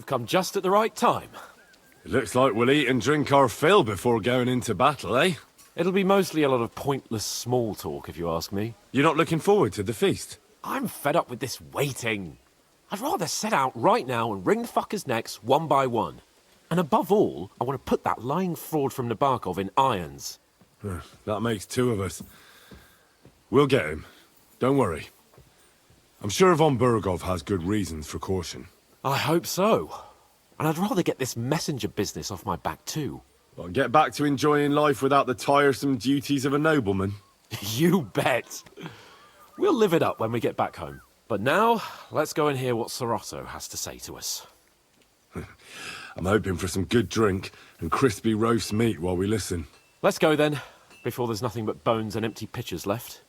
You've come just at the right time. It looks like we'll eat and drink our fill before going into battle, eh? It'll be mostly a lot of pointless small talk, if you ask me. You're not looking forward to the feast? I'm fed up with this waiting. I'd rather set out right now and wring the fuckers' necks one by one. And above all, I want to put that lying fraud from Nebakov in irons. That makes two of us. We'll get him. Don't worry. I'm sure von Burgov has good reasons for caution. I hope so. And I'd rather get this messenger business off my back too. Well, get back to enjoying life without the tiresome duties of a nobleman. You bet. We'll live it up when we get back home. But now, let's go and hear what Sorotto has to say to us. I'm hoping for some good drink and crispy roast meat while we listen. Let's go then, before there's nothing but bones and empty pitchers left.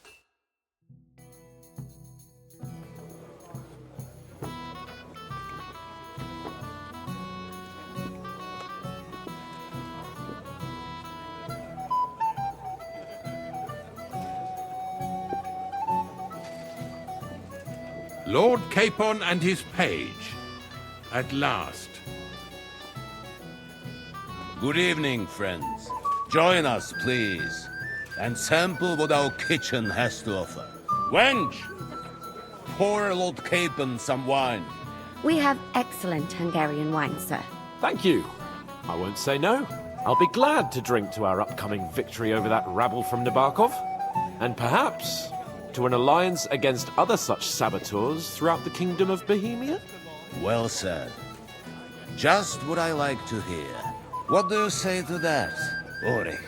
Lord Capon and his page. At last. Good evening, friends. Join us, please, and sample what our kitchen has to offer. Wench! Pour Lord Capon some wine. We have excellent Hungarian wine, sir. Thank you. I won't say no. I'll be glad to drink to our upcoming victory over that rabble from Nebakov. And perhaps to an alliance against other such saboteurs throughout the kingdom of Bohemia? Well said. Just what I like to hear. What do you say to that, Ulrich?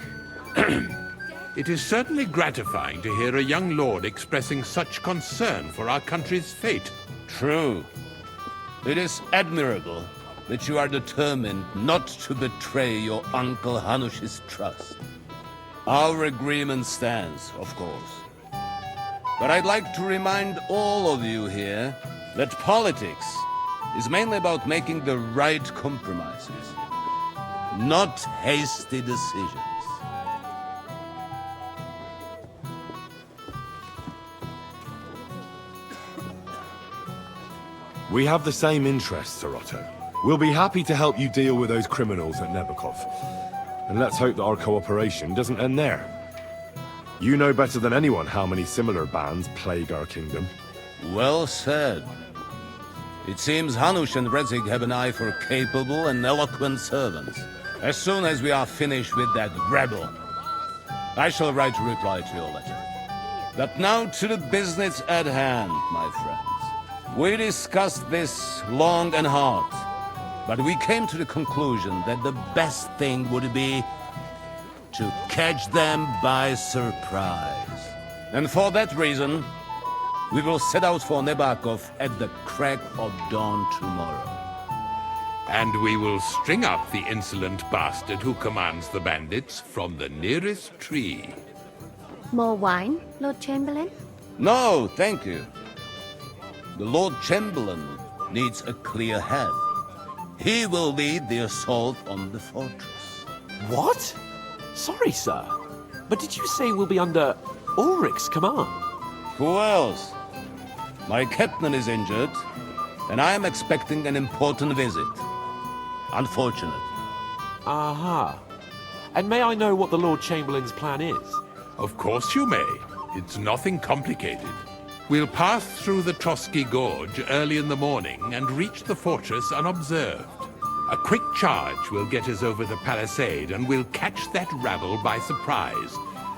It is certainly gratifying to hear a young lord expressing such concern for our country's fate. True. It is admirable that you are determined not to betray your Uncle Hanush's trust. Our agreement stands, of course. But I'd like to remind all of you here that politics is mainly about making the right compromises, not hasty decisions. We have the same interests, Sorotto. We'll be happy to help you deal with those criminals at Nebakov. And let's hope that our cooperation doesn't end there. You know better than anyone how many similar bands plague our kingdom. Well said. It seems Hanush and Redzig have an eye for capable and eloquent servants. As soon as we are finished with that rebel, I shall write a reply to your letter. But now to the business at hand, my friends. We discussed this long and hard, but we came to the conclusion that the best thing would be to catch them by surprise. And for that reason, we will set out for Nebakov at the crack of dawn tomorrow. And we will string up the insolent bastard who commands the bandits from the nearest tree. More wine, Lord Chamberlain? No, thank you. The Lord Chamberlain needs a clear head. He will lead the assault on the fortress. What? Sorry, sir. But did you say we'll be under Ulrich's command? Who else? My captain is injured, and I am expecting an important visit. Unfortunate. Aha. And may I know what the Lord Chamberlain's plan is? Of course you may. It's nothing complicated. We'll pass through the Trotsky Gorge early in the morning and reach the fortress unobserved. A quick charge will get us over the palisade, and we'll catch that rabble by surprise.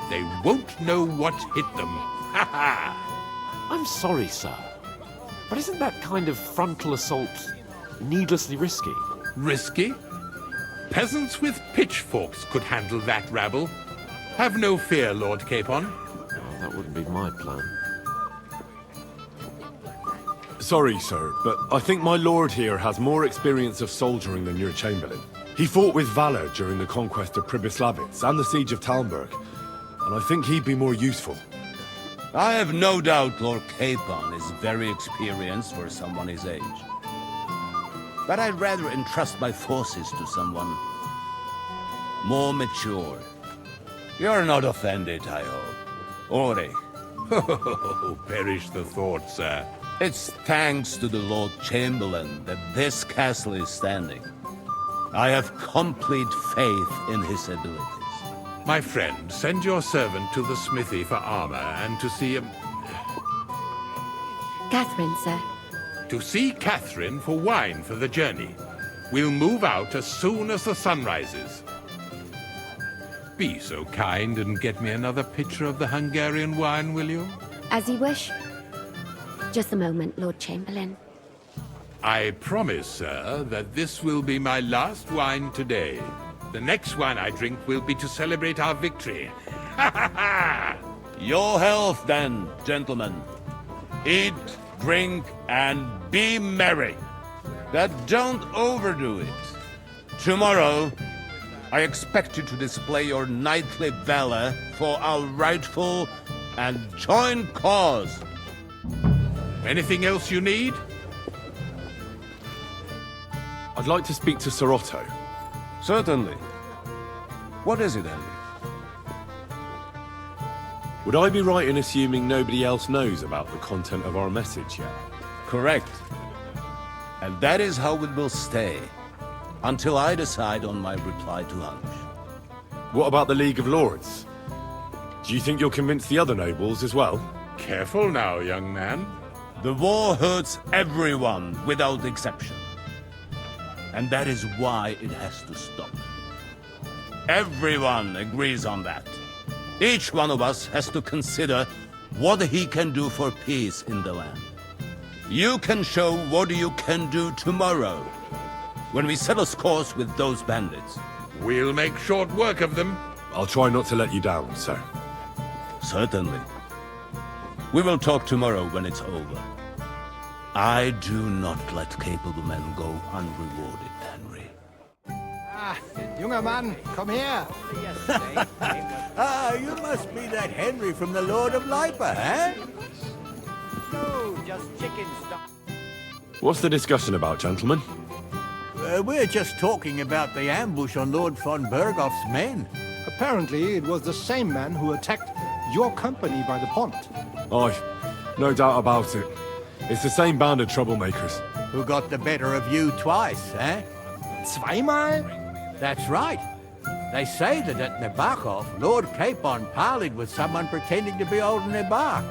They won't know what hit them. Ha ha! I'm sorry, sir. But isn't that kind of frontal assault needlessly risky? Risky? Peasants with pitchforks could handle that rabble. Have no fear, Lord Capon. Oh, that wouldn't be my plan. Sorry, sir, but I think my lord here has more experience of soldiering than your Chamberlain. He fought with valor during the conquest of Pribyslavitz and the siege of Talmberg, and I think he'd be more useful. I have no doubt Lord Capon is very experienced for someone his age. But I'd rather entrust my forces to someone more mature. You're not offended, I hope. Ulrich. Oh, perish the thought, sir. It's thanks to the Lord Chamberlain that this castle is standing. I have complete faith in his abilities. My friend, send your servant to the smithy for armor and to see Catherine, sir. Catherine for wine for the journey. We'll move out as soon as the sun rises. Be so kind and get me another pitcher of the Hungarian wine, will you? As you wish. Just a moment, Lord Chamberlain. I promise, sir, that this will be my last wine today. The next wine I drink will be to celebrate our victory. Ha ha ha! Your health, then, gentlemen. Eat, drink, and be merry. But don't overdo it. Tomorrow, I expect you to display your knightly valor for our rightful and joint cause. Anything else you need? I'd like to speak to Sir Otto. Certainly. What is it, Henry? Would I be right in assuming nobody else knows about the content of our message yet? Correct. And that is how it will stay, until I decide on my reply to lunch. What about the League of Lords? Do you think you'll convince the other nobles as well? Careful now, young man. The war hurts everyone, without exception. And that is why it has to stop. Everyone agrees on that. Each one of us has to consider what he can do for peace in the land. You can show what you can do tomorrow, when we settle scores with those bandits. We'll make short work of them. I'll try not to let you down, sir. Certainly. We will talk tomorrow when it's over. I do not let capable men go unrewarded, Henry. Ah, junger Mann, komm her! Ah, you must be that Henry from the Lord of Lipa, eh? No, just chicken stock. What's the discussion about, gentlemen? We're just talking about the ambush on Lord von Bergoff's men. Apparently, it was the same man who attacked your company by the pond. Aye, no doubt about it. It's the same band of troublemakers. Who got the better of you twice, eh? Zweimal? That's right. They say that at Nebakov, Lord Capon parleyed with someone pretending to be old Nebak.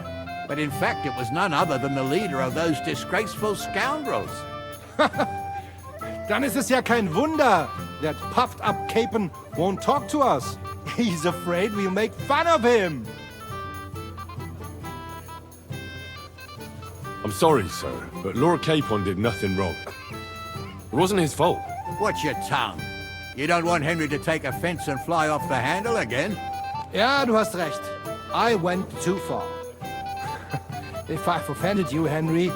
But in fact, it was none other than the leader of those disgraceful scoundrels. Dann ist es ja kein Wunder that puffed-up Capon won't talk to us. He's afraid we'll make fun of him. I'm sorry, sir, but Lord Capon did nothing wrong. It wasn't his fault. Watch your tongue. You don't want Henry to take offense and fly off the handle again. Ja, du hast recht. I went too far. If I've offended you, Henry,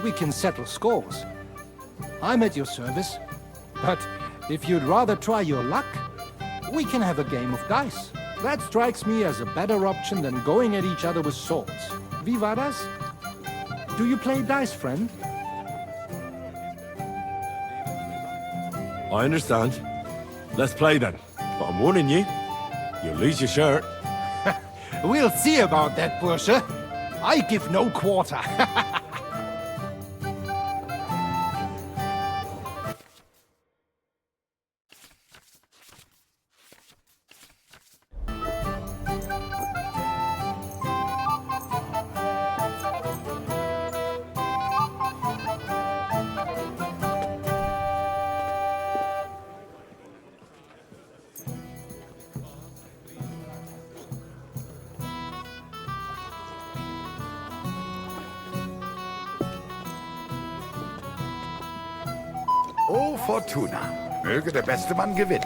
we can settle scores. I'm at your service. But if you'd rather try your luck, we can have a game of dice. That strikes me as a better option than going at each other with swords. Wie war das? Do you play dice, friend? I understand. Let's play then. But I'm warning you, you'll lose your shirt. We'll see about that, Bursche. I give no quarter. Oh, Fortuna. Möge der beste Mann gewinnen.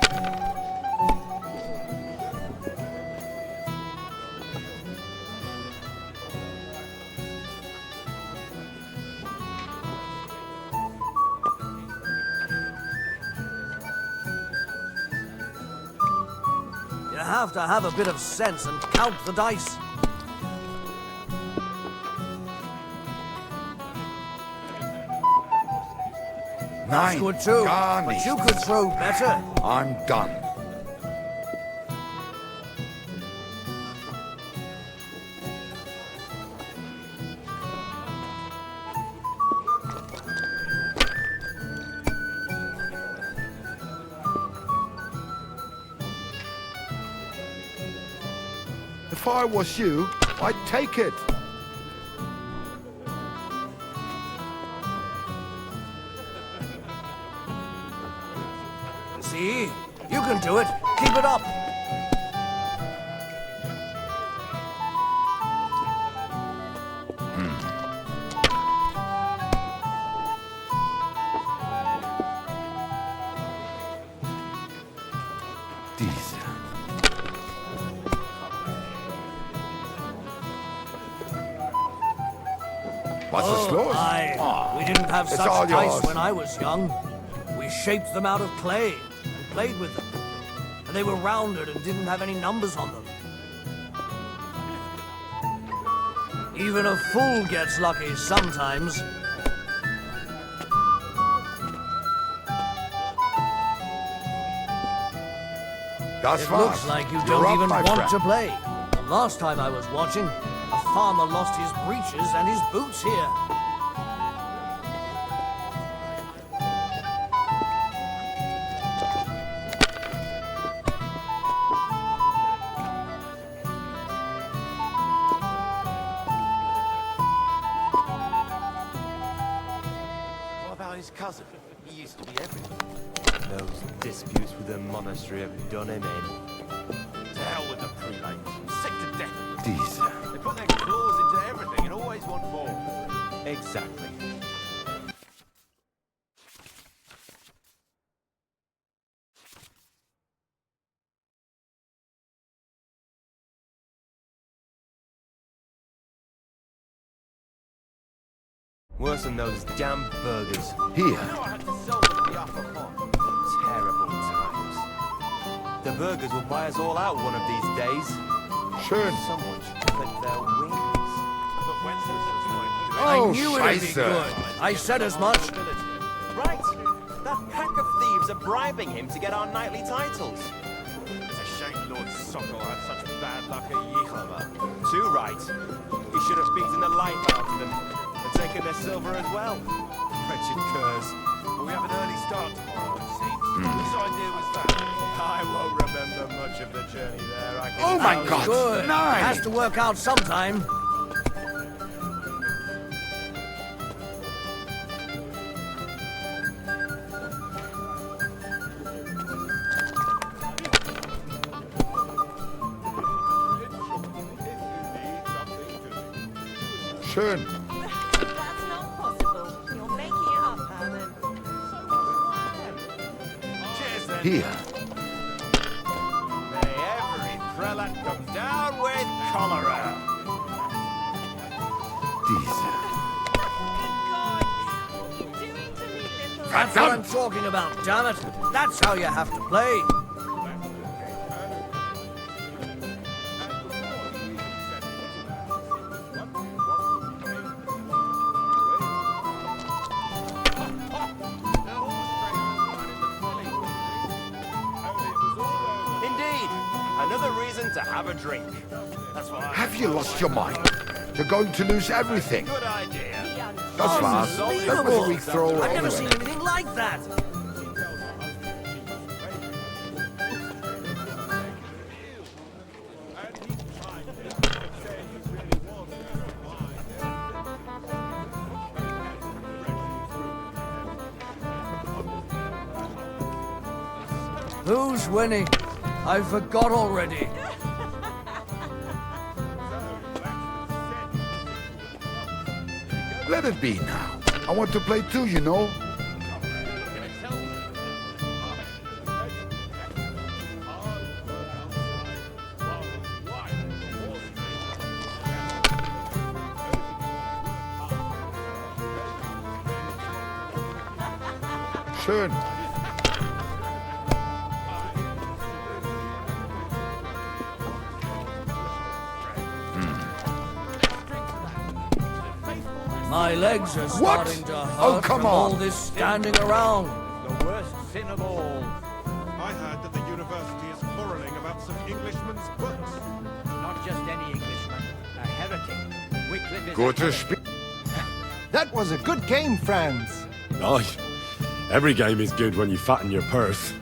You have to have a bit of sense and count the dice. That's Nein, good too, gar but nicht. you could throw better. I'm done. If I was you, I'd take it. See? You can do it. Keep it up. What's the slow? We didn't have it's such all dice yours. when I was young. We shaped them out of clay and played with them. And they were rounded and didn't have any numbers on them. Even a fool gets lucky sometimes. That's It fast. looks like you You're don't up, even my want friend. to play. The last time I was watching, a farmer lost his breeches and his boots here. What about his cousin? He used to be everything. Those disputes with the monastery have done him in. To hell with the prelates. I'm sick to death of them. They put their claws into everything and always want more. Exactly. Worse than those damn burgers. Here. You know I had to sell them the upper pot. Terrible times. The burgers will buy us all out one of these days. Schön. Someone should clip their wings. But when's the point? Oh, I knew it'd be Scheiße. good. I said as much. Right. That pack of thieves are bribing him to get our knightly titles. It's a shame Lord Sokol had such bad luck at Yichlama. Too right. He should have beaten the life out of them and taken their silver as well. Wretched curs. But we have an early start tomorrow, you see. Whose idea was that? I won't remember much of the journey there. I can Oh my tell you. God. Good. Nice. Has to work out sometime. Schön. That's not possible. You're making it up, Herman. Cheers then. Here. May every prelate come down with cholera. Good God! What are you doing to me, little... That's what I'm talking about, damn it. That's how you have to play. Indeed, another reason to have a drink. That's why. Have you lost your mind? You're going to lose everything. Good idea. That's fast. That was a Unbelievable. weak throw. I've never anyway. seen anything like that. Who's winning? I forgot already. Let it be now. I want to play too, you know. Schön. My legs are starting to hurt come from all on. this standing around. The worst sin of all. I heard that the university is quarreling about some Englishman's books. Not just any Englishman, a heretic. Wycliffe is a Gutes heretic. Spiel. That was a good game, friends. Aye. Every game is good when you fatten your purse.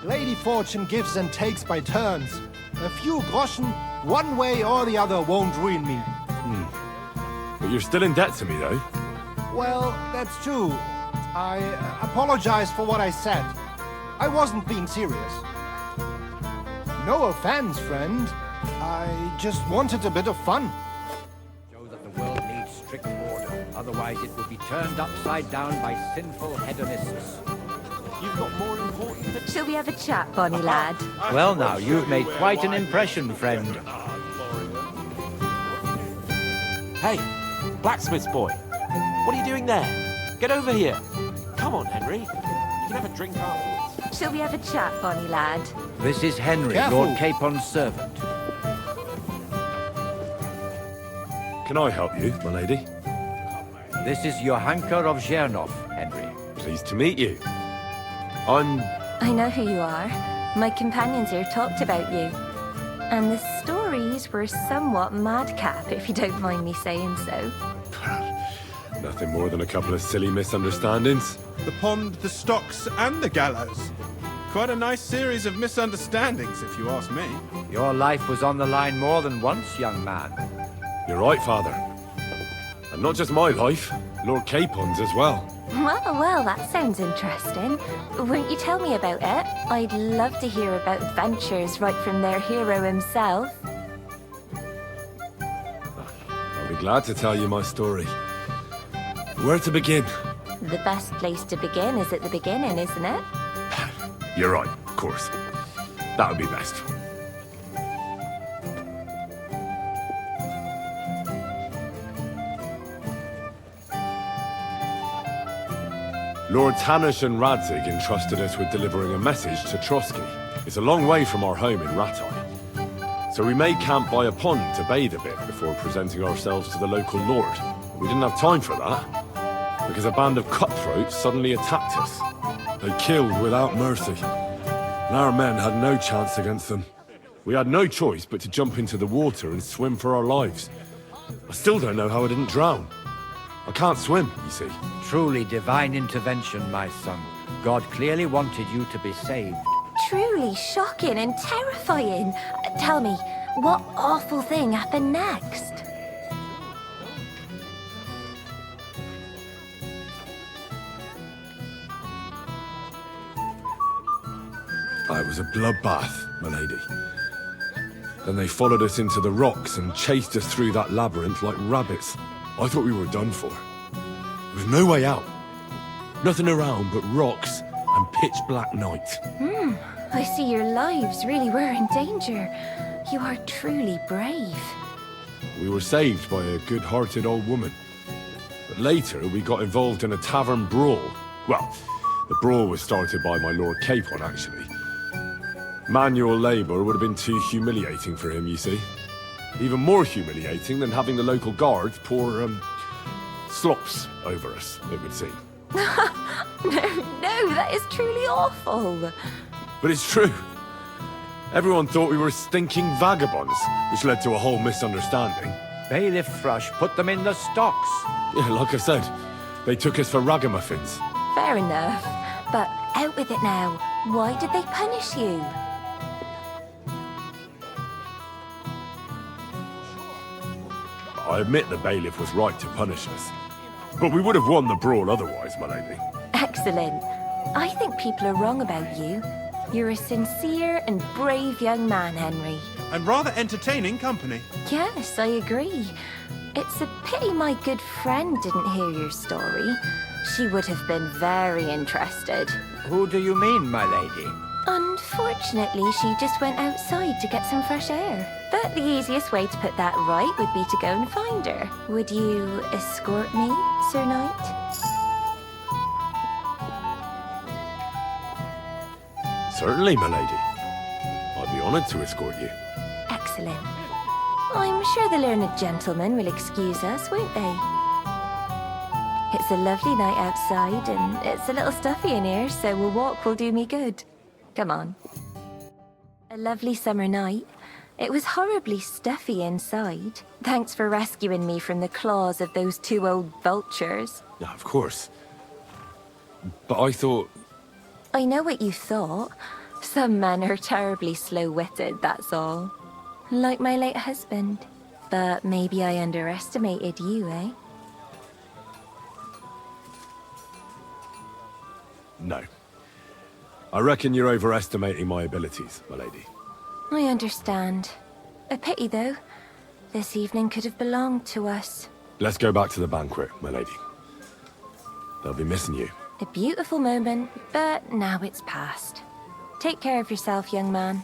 Lady Fortune gives and takes by turns. A few groschen One way or the other won't ruin me. But you're still in debt to me, though. Well, that's true. I apologize for what I said. I wasn't being serious. No offense, friend. I just wanted a bit of fun. Show that the world needs strict order. Otherwise it will be turned upside down by sinful hedonists. You've got more important than... Shall we have a chat, bonny lad? Well now, you've made quite an impression, friend. Hey, blacksmith's boy. What are you doing there? Get over here. Come on, Henry. You can have a drink afterwards. Shall we have a chat, bonny lad? This is Henry, Careful. Lord Capon's servant. Can I help you, my lady? This is Johanka of Zhernov, Henry. Pleased to meet you. I know who you are. My companions here talked about you. And the stories were somewhat madcap, if you don't mind me saying so. Nothing more than a couple of silly misunderstandings. The pond, the stocks, and the gallows. Quite a nice series of misunderstandings, if you ask me. Your life was on the line more than once, young man. You're right, Father. And not just my life, Lord Capon's as well. Well, that sounds interesting. Won't you tell me about it? I'd love to hear about adventures right from their hero himself. I'll be glad to tell you my story. Where to begin? The best place to begin is at the beginning, isn't it? You're right, of course. That would be best. Lord Tanish and Radzig entrusted us with delivering a message to Trotsky. It's a long way from our home in Ratai. So we made camp by a pond to bathe a bit before presenting ourselves to the local lord. We didn't have time for that, because a band of cutthroats suddenly attacked us. They killed without mercy, and our men had no chance against them. We had no choice but to jump into the water and swim for our lives. I still don't know how I didn't drown. I can't swim, you see. Truly divine intervention, my son. God clearly wanted you to be saved. Truly shocking and terrifying. Tell me, what awful thing happened next? It was a bloodbath, my lady. Then they followed us into the rocks and chased us through that labyrinth like rabbits. I thought we were done for. There was no way out. Nothing around but rocks and pitch-black night. I see your lives really were in danger. You are truly brave. We were saved by a good-hearted old woman. But later, we got involved in a tavern brawl. Well, the brawl was started by my Lord Capon, actually. Manual labor would have been too humiliating for him, you see. Even more humiliating than having the local guards pour, slops over us, it would seem. No, that is truly awful. But it's true. Everyone thought we were stinking vagabonds, which led to a whole misunderstanding. Bailiff Thrush put them in the stocks. Yeah, like I said, they took us for ragamuffins. Fair enough. But out with it now. Why did they punish you? I admit the bailiff was right to punish us. But we would have won the brawl otherwise, my lady. Excellent. I think people are wrong about you. You're a sincere and brave young man, Henry. And rather entertaining company. Yes, I agree. It's a pity my good friend didn't hear your story. She would have been very interested. Who do you mean, my lady? Unfortunately, she just went outside to get some fresh air. But the easiest way to put that right would be to go and find her. Would you escort me, Sir Knight? Certainly, my lady. I'd be honored to escort you. Excellent. I'm sure the learned gentlemen will excuse us, won't they? It's a lovely night outside, and it's a little stuffy in here, so a walk will do me good. Come on. A lovely summer night. It was horribly stuffy inside. Thanks for rescuing me from the claws of those two old vultures. Yeah, of course. But I thought... I know what you thought. Some men are terribly slow-witted, that's all. Like my late husband. But maybe I underestimated you, eh? No. I reckon you're overestimating my abilities, my lady. I understand. A pity, though. This evening could have belonged to us. Let's go back to the banquet, my lady. They'll be missing you. A beautiful moment, but now it's past. Take care of yourself, young man.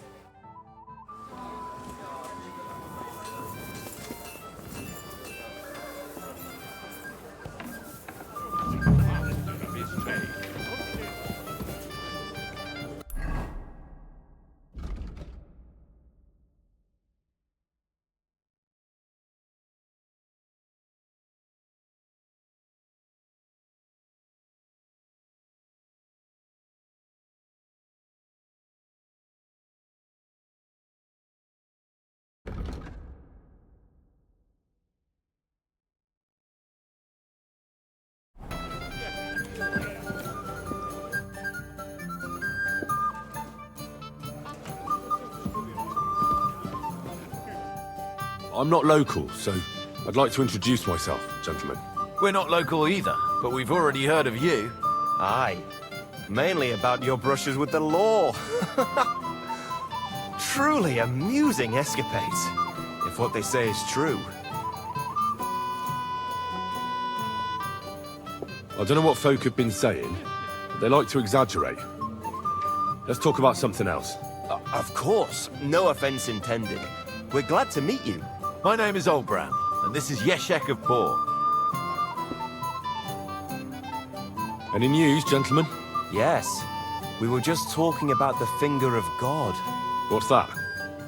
I'm not local, so I'd like to introduce myself, gentlemen. We're not local either, but we've already heard of you. Aye. Mainly about your brushes with the law. Truly amusing escapades, if what they say is true. I don't know what folk have been saying, but they like to exaggerate. Let's talk about something else. Of course, no offense intended. We're glad to meet you. My name is Olbram, and this is Yeshek of Bor. Any news, gentlemen? Yes. We were just talking about the Finger of God. What's that?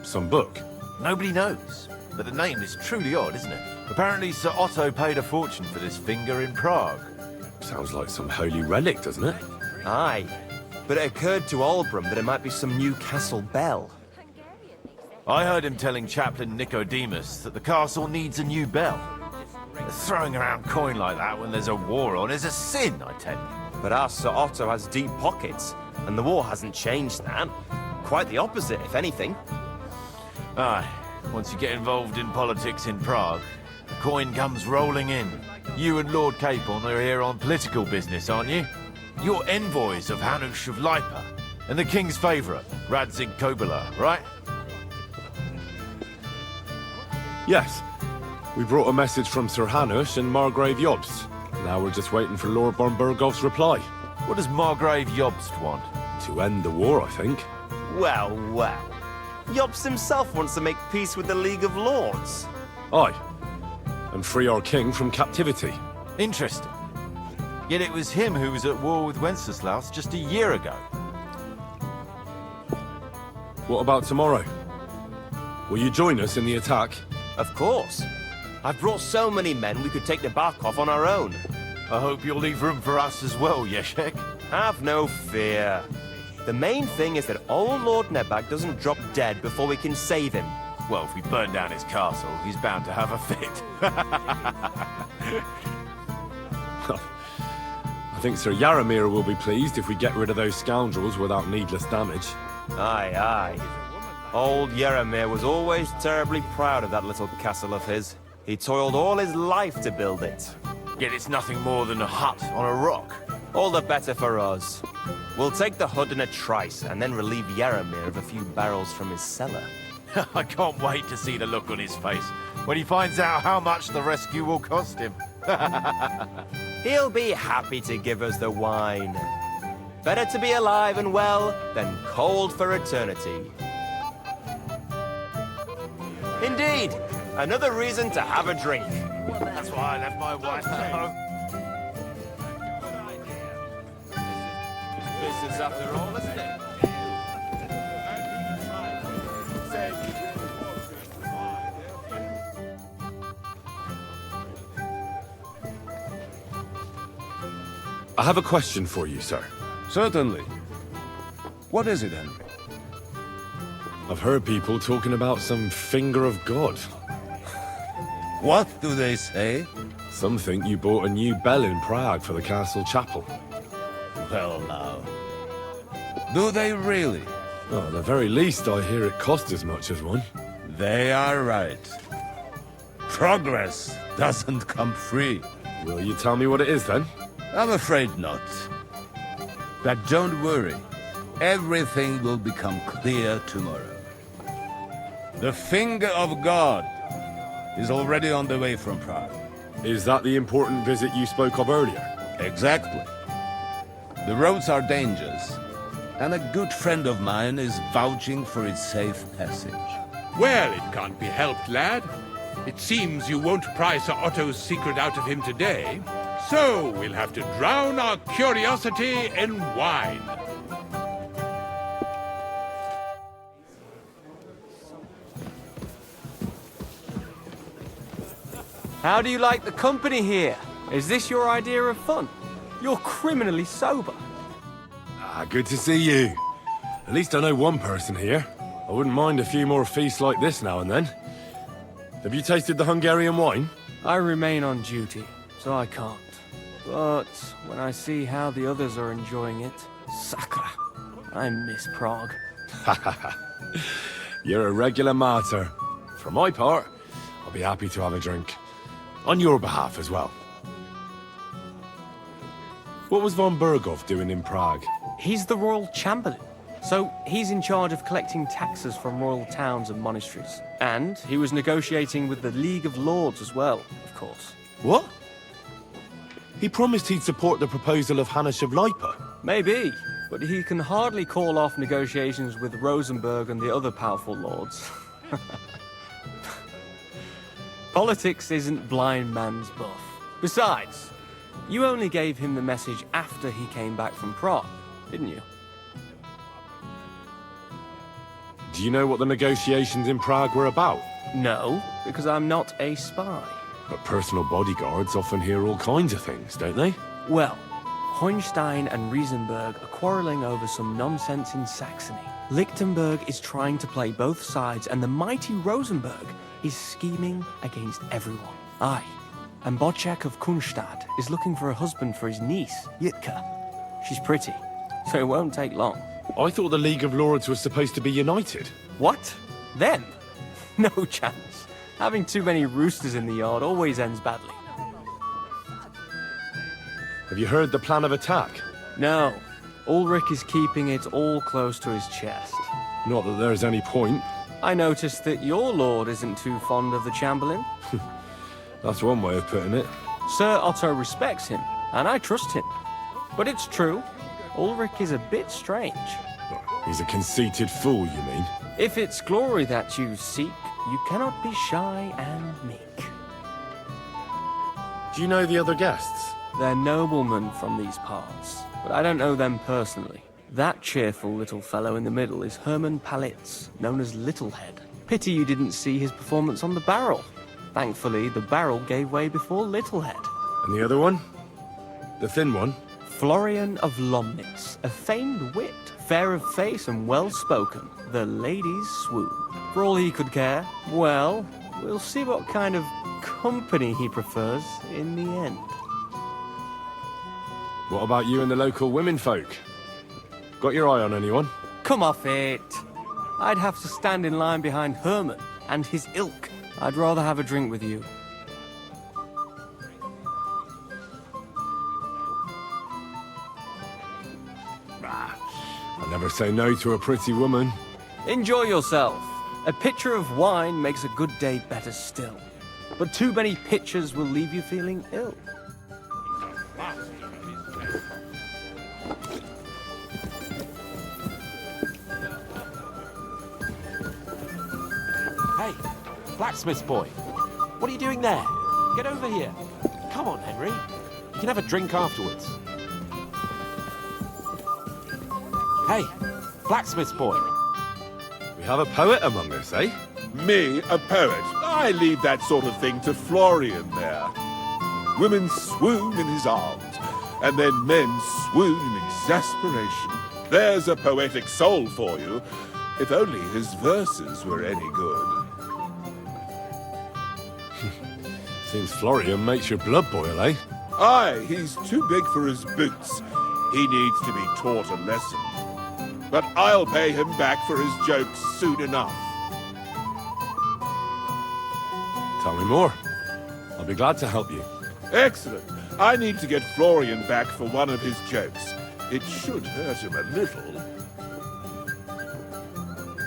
Some book? Nobody knows, but the name is truly odd, isn't it? Apparently Sir Otto paid a fortune for this finger in Prague. Sounds like some holy relic, doesn't it? Aye. But it occurred to Olbram that it might be some new castle bell. I heard him telling Chaplain Nicodemus that the castle needs a new bell. Throwing around coin like that when there's a war on is a sin, I tell you. But our Sir Otto has deep pockets, and the war hasn't changed that. Quite the opposite, if anything. Aye, once you get involved in politics in Prague, the coin comes rolling in. You and Lord Capon are here on political business, aren't you? You're envoys of Hanush of Lipa, and the king's favourite, Radzig Kobyla, right? Yes. We brought a message from Sir Hanush and Margrave Jobst. Now we're just waiting for Lord Bornbergov's reply. What does Margrave Jobst want? To end the war, I think. Well, well. Jobst himself wants to make peace with the League of Lords. Aye. And free our king from captivity. Interesting. Yet it was him who was at war with Wenceslaus just a year ago. What about tomorrow? Will you join us in the attack? Of course. I've brought so many men we could take Nebakov on our own. I hope you'll leave room for us as well, Yeshek. Have no fear. The main thing is that old Lord Nebak doesn't drop dead before we can save him. Well, if we burn down his castle, he's bound to have a fit. I think Sir Yaramir will be pleased if we get rid of those scoundrels without needless damage. Aye, aye. Old Yaramir was always terribly proud of that little castle of his. He toiled all his life to build it. Yet it's nothing more than a hut on a rock. All the better for us. We'll take the hut in a trice, and then relieve Yaramir of a few barrels from his cellar. I can't wait to see the look on his face when he finds out how much the rescue will cost him. He'll be happy to give us the wine. Better to be alive and well than cold for eternity. Indeed, another reason to have a drink. That's why I left my wife at home. Business after all, isn't it? I have a question for you, sir. Certainly. What is it, Henry? I've heard people talking about some finger of God. What do they say? Some think you bought a new bell in Prague for the castle chapel. Well, now. Do they really? Oh, at the very least, I hear it cost as much as one. They are right. Progress doesn't come free. Will you tell me what it is, then? I'm afraid not. But don't worry. Everything will become clear tomorrow. The finger of God is already on the way from Prague. Is that the important visit you spoke of earlier? Exactly. The roads are dangerous, and a good friend of mine is vouching for its safe passage. Well, it can't be helped, lad. It seems you won't pry Sir Otto's secret out of him today, so we'll have to drown our curiosity in wine. How do you like the company here? Is this your idea of fun? You're criminally sober. Good to see you. At least I know one person here. I wouldn't mind a few more feasts like this now and then. Have you tasted the Hungarian wine? I remain on duty, so I can't. But when I see how the others are enjoying it, sacre, I miss Prague. You're a regular martyr. For my part, I'll be happy to have a drink. On your behalf as well. What was von Berghoff doing in Prague? He's the royal chamberlain, so he's in charge of collecting taxes from royal towns and monasteries. And he was negotiating with the League of Lords as well, of course. What? He promised he'd support the proposal of Hannes of Lipa. Maybe, but he can hardly call off negotiations with Rosenberg and the other powerful lords. Politics isn't blind man's buff. Besides, you only gave him the message after he came back from Prague, didn't you? Do you know what the negotiations in Prague were about? No, because I'm not a spy. But personal bodyguards often hear all kinds of things, don't they? Well, Hohenstein and Riesenberg are quarreling over some nonsense in Saxony. Lichtenberg is trying to play both sides, and the mighty Rosenberg is scheming against everyone. Aye, and Bocek of Kunstad is looking for a husband for his niece, Yitka. She's pretty, so it won't take long. I thought the League of Lords was supposed to be united. What? Them? No chance. Having too many roosters in the yard always ends badly. Have you heard the plan of attack? No. Ulrich is keeping it all close to his chest. Not that there's any point. I noticed that your lord isn't too fond of the Chamberlain. That's one way of putting it. Sir Otto respects him, and I trust him. But it's true, Ulrich is a bit strange. He's a conceited fool, you mean? If it's glory that you seek, you cannot be shy and meek. Do you know the other guests? They're noblemen from these parts, but I don't know them personally. That cheerful little fellow in the middle is Hermann Palitz, known as Littlehead. Pity you didn't see his performance on the barrel. Thankfully, the barrel gave way before Littlehead. And the other one? The thin one? Florian of Lomnitz, a famed wit, fair of face and well-spoken. The ladies swoon. For all he could care, well, we'll see what kind of company he prefers in the end. What about you and the local womenfolk? Got your eye on anyone? Come off it. I'd have to stand in line behind Herman and his ilk. I'd rather have a drink with you. I never say no to a pretty woman. Enjoy yourself. A pitcher of wine makes a good day better still. But too many pitchers will leave you feeling ill. Hey, blacksmith's boy. What are you doing there? Get over here. Come on, Henry. You can have a drink afterwards. Hey, blacksmith's boy. We have a poet among us, eh? Me, a poet? I leave that sort of thing to Florian there. Women swoon in his arms, and then men swoon in exasperation. There's a poetic soul for you, if only his verses were any good. Seems Florian makes your blood boil, eh? Aye, he's too big for his boots. He needs to be taught a lesson. But I'll pay him back for his jokes soon enough. Tell me more. I'll be glad to help you. Excellent. I need to get Florian back for one of his jokes. It should hurt him a little.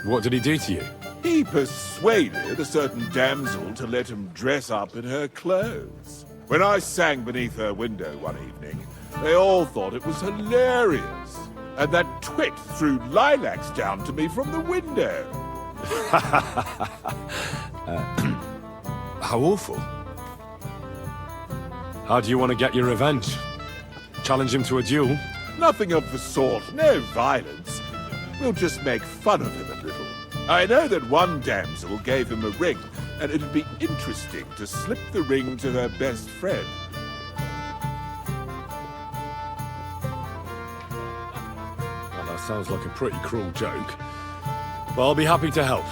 What did he do to you? He persuaded a certain damsel to let him dress up in her clothes. When I sang beneath her window one evening, they all thought it was hilarious. And that twit threw lilacs down to me from the window. How awful. How do you want to get your revenge? Challenge him to a duel? Nothing of the sort. No violence. We'll just make fun of him a little. I know that one damsel gave him a ring, and it'd be interesting to slip the ring to her best friend. Well, that sounds like a pretty cruel joke. But I'll be happy to help.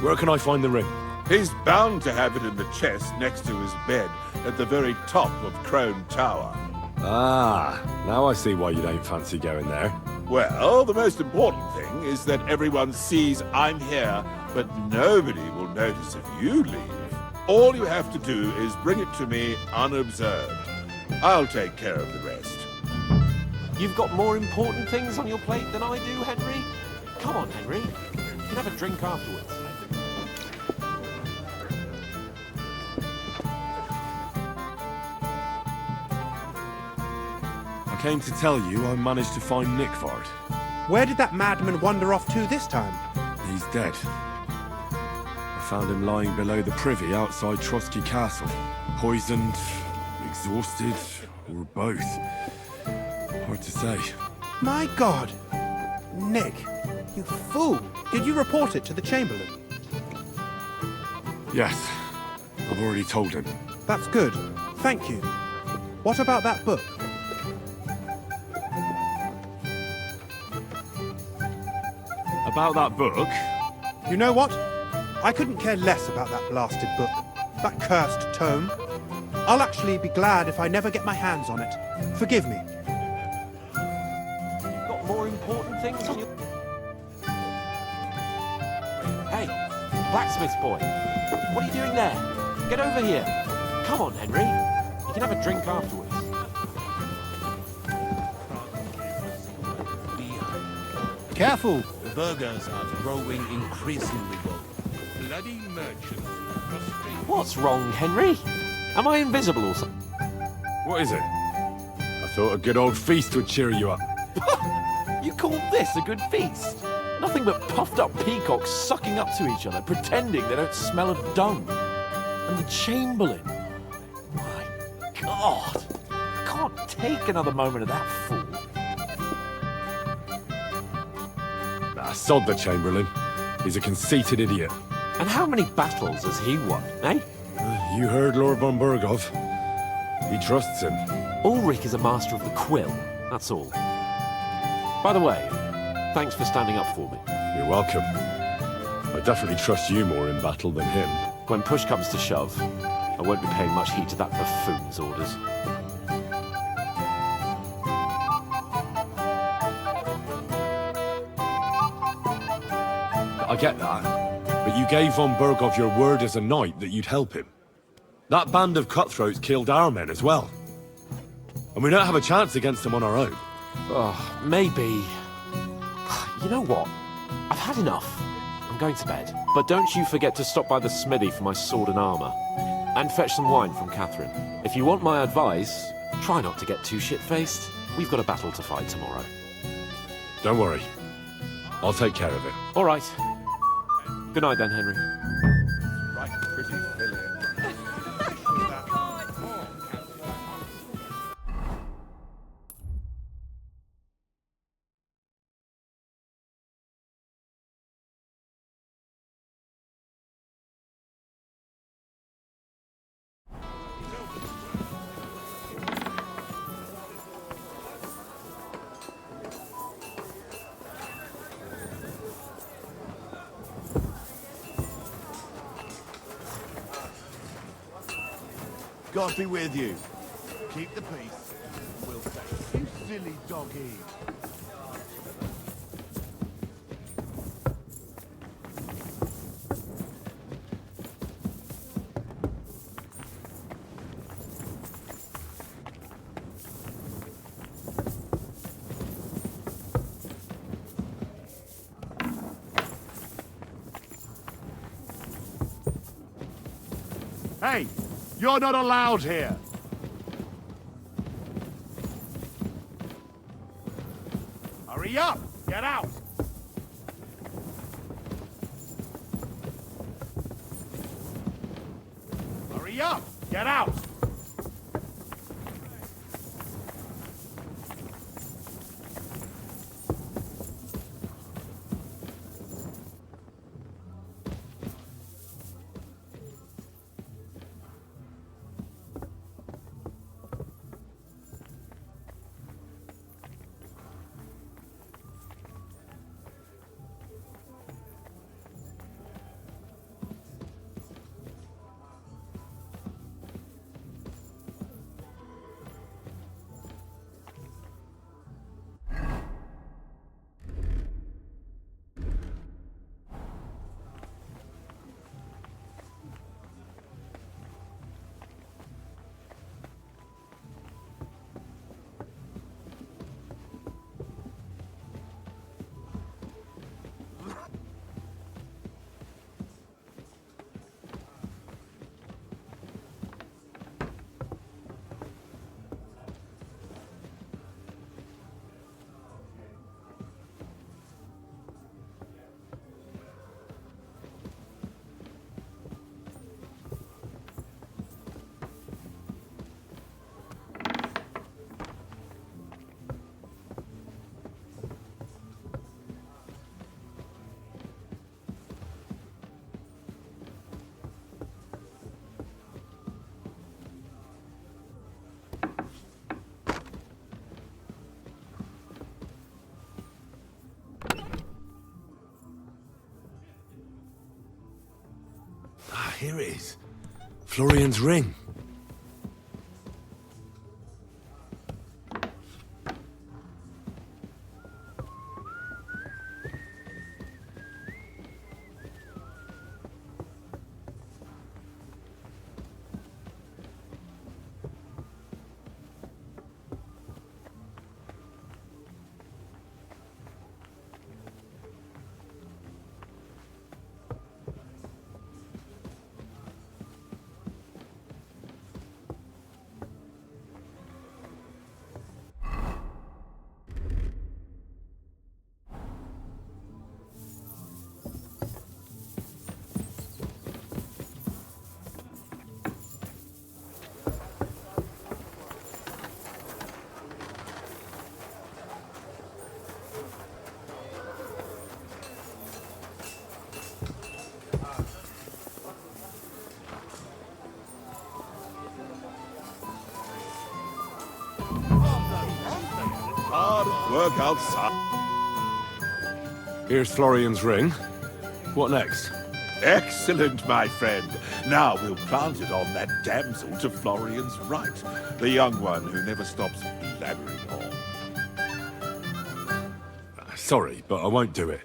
Where can I find the ring? He's bound to have it in the chest next to his bed at the very top of Crone Tower. Ah, now I see why you don't fancy going there. Well, the most important thing is that everyone sees I'm here, but nobody will notice if you leave. All you have to do is bring it to me unobserved. I'll take care of the rest. You've got more important things on your plate than I do, Henry? Come on, Henry. You can have a drink afterwards. I came to tell you I managed to find Nickford. Where did that madman wander off to this time? He's dead. I found him lying below the privy outside Trotsky Castle. Poisoned, exhausted, or both. Hard to say. My God! Nick, you fool! Did you report it to the Chamberlain? Yes. I've already told him. That's good. Thank you. What about that book? About that book? You know what? I couldn't care less about that blasted book. That cursed tome. I'll actually be glad if I never get my hands on it. Forgive me. You've got more important things on your... Hey, blacksmith boy. What are you doing there? Get over here. Come on, Henry. You can have a drink afterwards. Careful! The burghers are growing increasingly bold. Bloody merchants. Frustrated. What's wrong, Henry? Am I invisible or something? What is it? I thought a good old feast would cheer you up. You call this a good feast? Nothing but puffed up peacocks sucking up to each other, pretending they don't smell of dung. And the Chamberlain. My God. I can't take another moment of that fool. Sod the Chamberlain. He's a conceited idiot. And how many battles has he won, eh? You heard Lord von Burgov. He trusts him. Ulrich is a master of the quill, that's all. By the way, thanks for standing up for me. You're welcome. I definitely trust you more in battle than him. When push comes to shove, I won't be paying much heed to that buffoon's orders. I get that, but you gave von Burgov your word as a knight that you'd help him. That band of cutthroats killed our men as well. And we don't have a chance against them on our own. Oh, maybe... You know what? I've had enough. I'm going to bed. But don't you forget to stop by the smithy for my sword and armor. And fetch some wine from Catherine. If you want my advice, try not to get too shit-faced. We've got a battle to fight tomorrow. Don't worry. I'll take care of it. All right. Good night then, Henry. Right, pretty filly. God be with you. Keep the peace. We'll say, you silly doggy. Hey, you're not allowed here. Hurry up! Get out! Hurry up! Get out! Ah, here it is. Florian's ring. Hard at work outside. Here's Florian's ring. What next? Excellent, my friend. Now we'll plant it on that damsel to Florian's right. The young one who never stops blabbering on. Sorry, but I won't do it.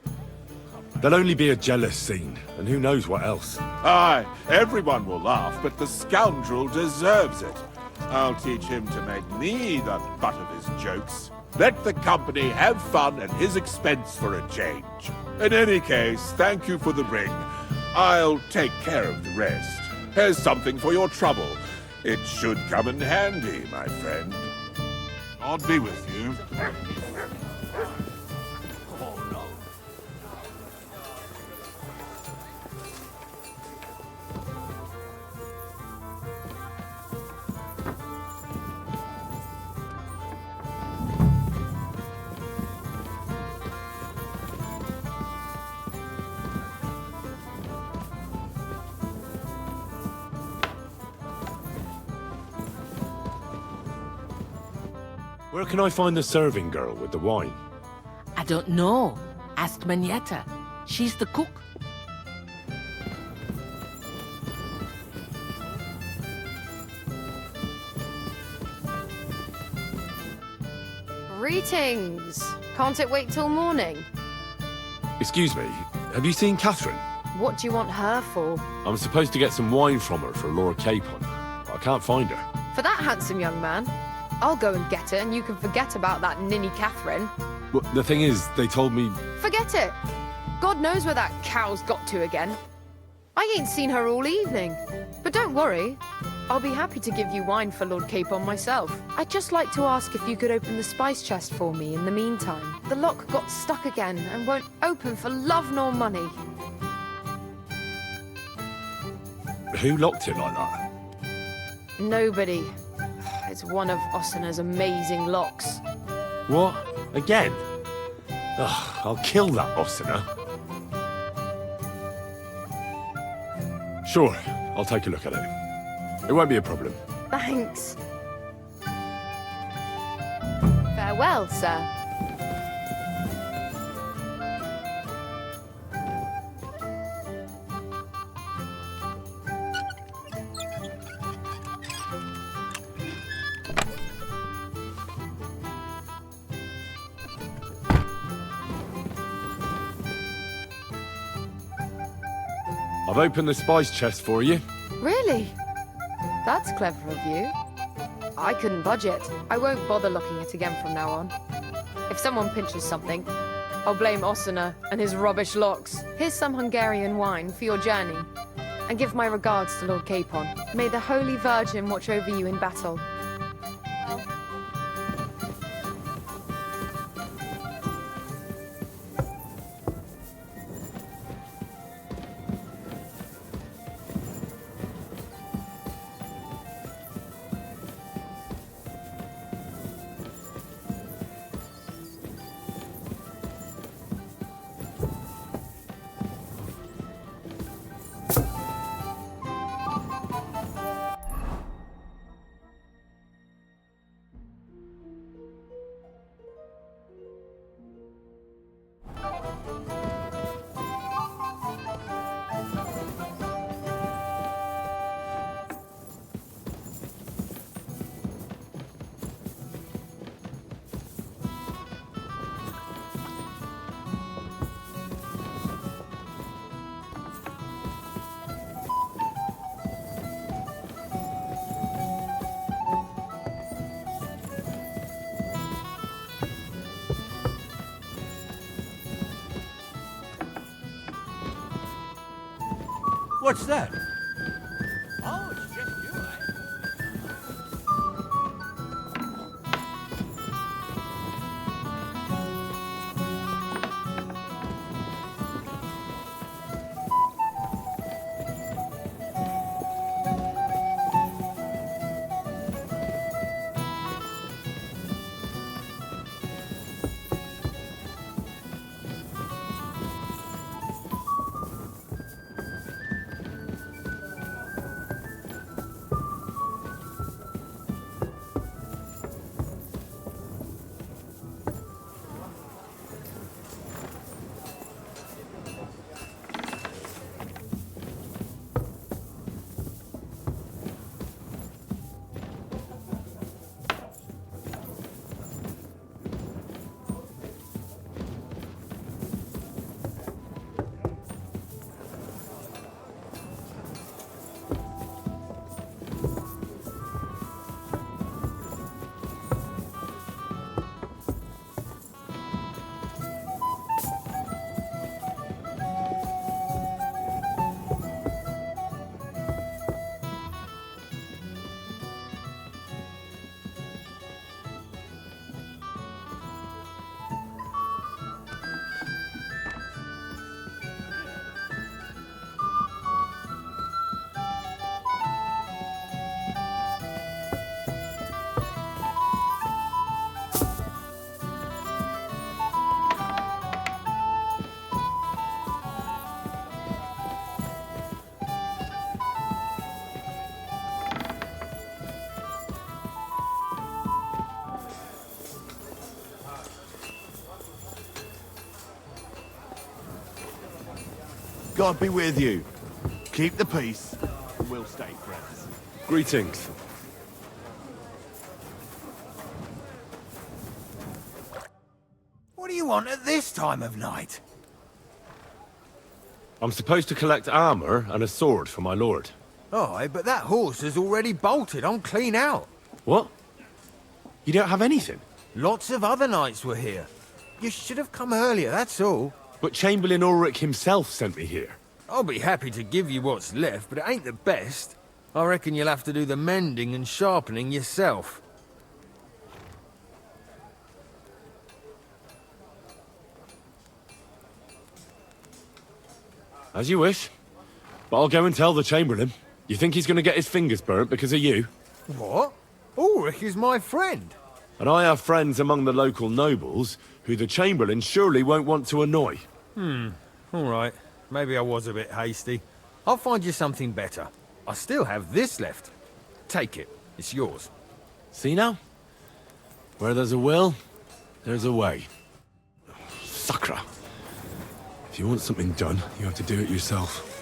There'll only be a jealous scene, and who knows what else. Aye, everyone will laugh, but the scoundrel deserves it. I'll teach him to make me the butt of his jokes. Let the company have fun at his expense for a change. In any case, thank you for the ring. I'll take care of the rest. Here's something for your trouble. It should come in handy, my friend. God be with you. Where can I find the serving girl with the wine? I don't know. Ask Manietta. She's the cook. Greetings! Can't it wait till morning? Excuse me, have you seen Catherine? What do you want her for? I'm supposed to get some wine from her for Lord Capon. I can't find her. For that handsome young man? I'll go and get it, and you can forget about that ninny Catherine. Well, the thing is, they told me... Forget it! God knows where that cow's got to again. I ain't seen her all evening. But don't worry. I'll be happy to give you wine for Lord Capon myself. I'd just like to ask if you could open the spice chest for me in the meantime. The lock got stuck again and won't open for love nor money. Who locked it like that? Nobody. It's one of Osina's amazing locks. What? Again? Ugh, I'll kill that Osina. Sure, I'll take a look at it. It won't be a problem. Thanks. Farewell, sir. I've opened the spice chest for you. Really? That's clever of you. I couldn't budge it. I won't bother looking it again from now on. If someone pinches something, I'll blame Osina and his rubbish locks. Here's some Hungarian wine for your journey. And give my regards to Lord Capon. May the Holy Virgin watch over you in battle. What's that? Oh, it's just you, eh? God be with you. Keep the peace, and we'll stay friends. Greetings. What do you want at this time of night? I'm supposed to collect armor and a sword for my lord. Aye, but that horse is already bolted. I'm clean out. What? You don't have anything? Lots of other knights were here. You should have come earlier, that's all. But Chamberlain Ulrich himself sent me here. I'll be happy to give you what's left, but it ain't the best. I reckon you'll have to do the mending and sharpening yourself. As you wish. But I'll go and tell the Chamberlain. You think he's going to get his fingers burnt because of you? What? Ulrich is my friend. And I have friends among the local nobles who the Chamberlain surely won't want to annoy. All right. Maybe I was a bit hasty. I'll find you something better. I still have this left. Take it. It's yours. See now? Where there's a will, there's a way. Sucker. If you want something done, you have to do it yourself.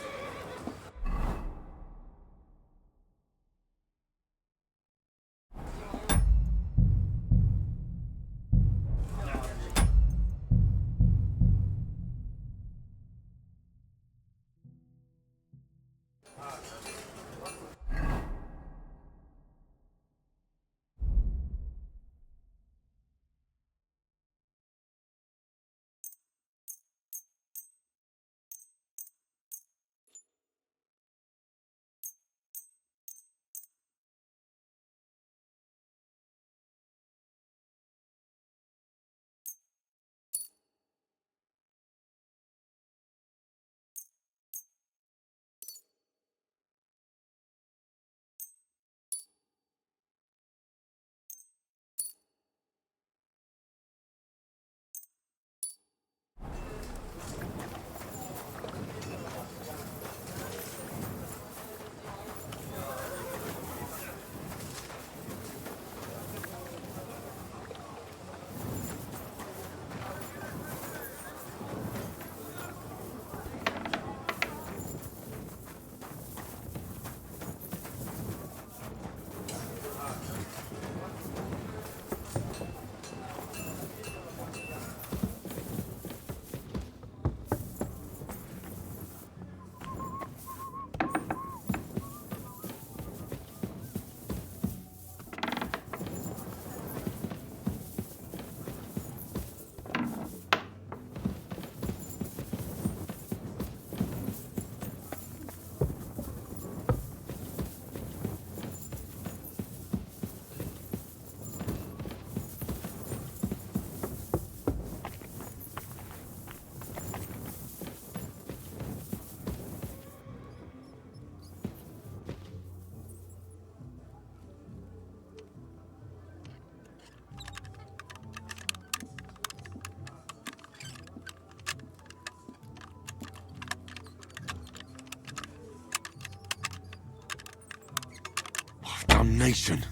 Damnation.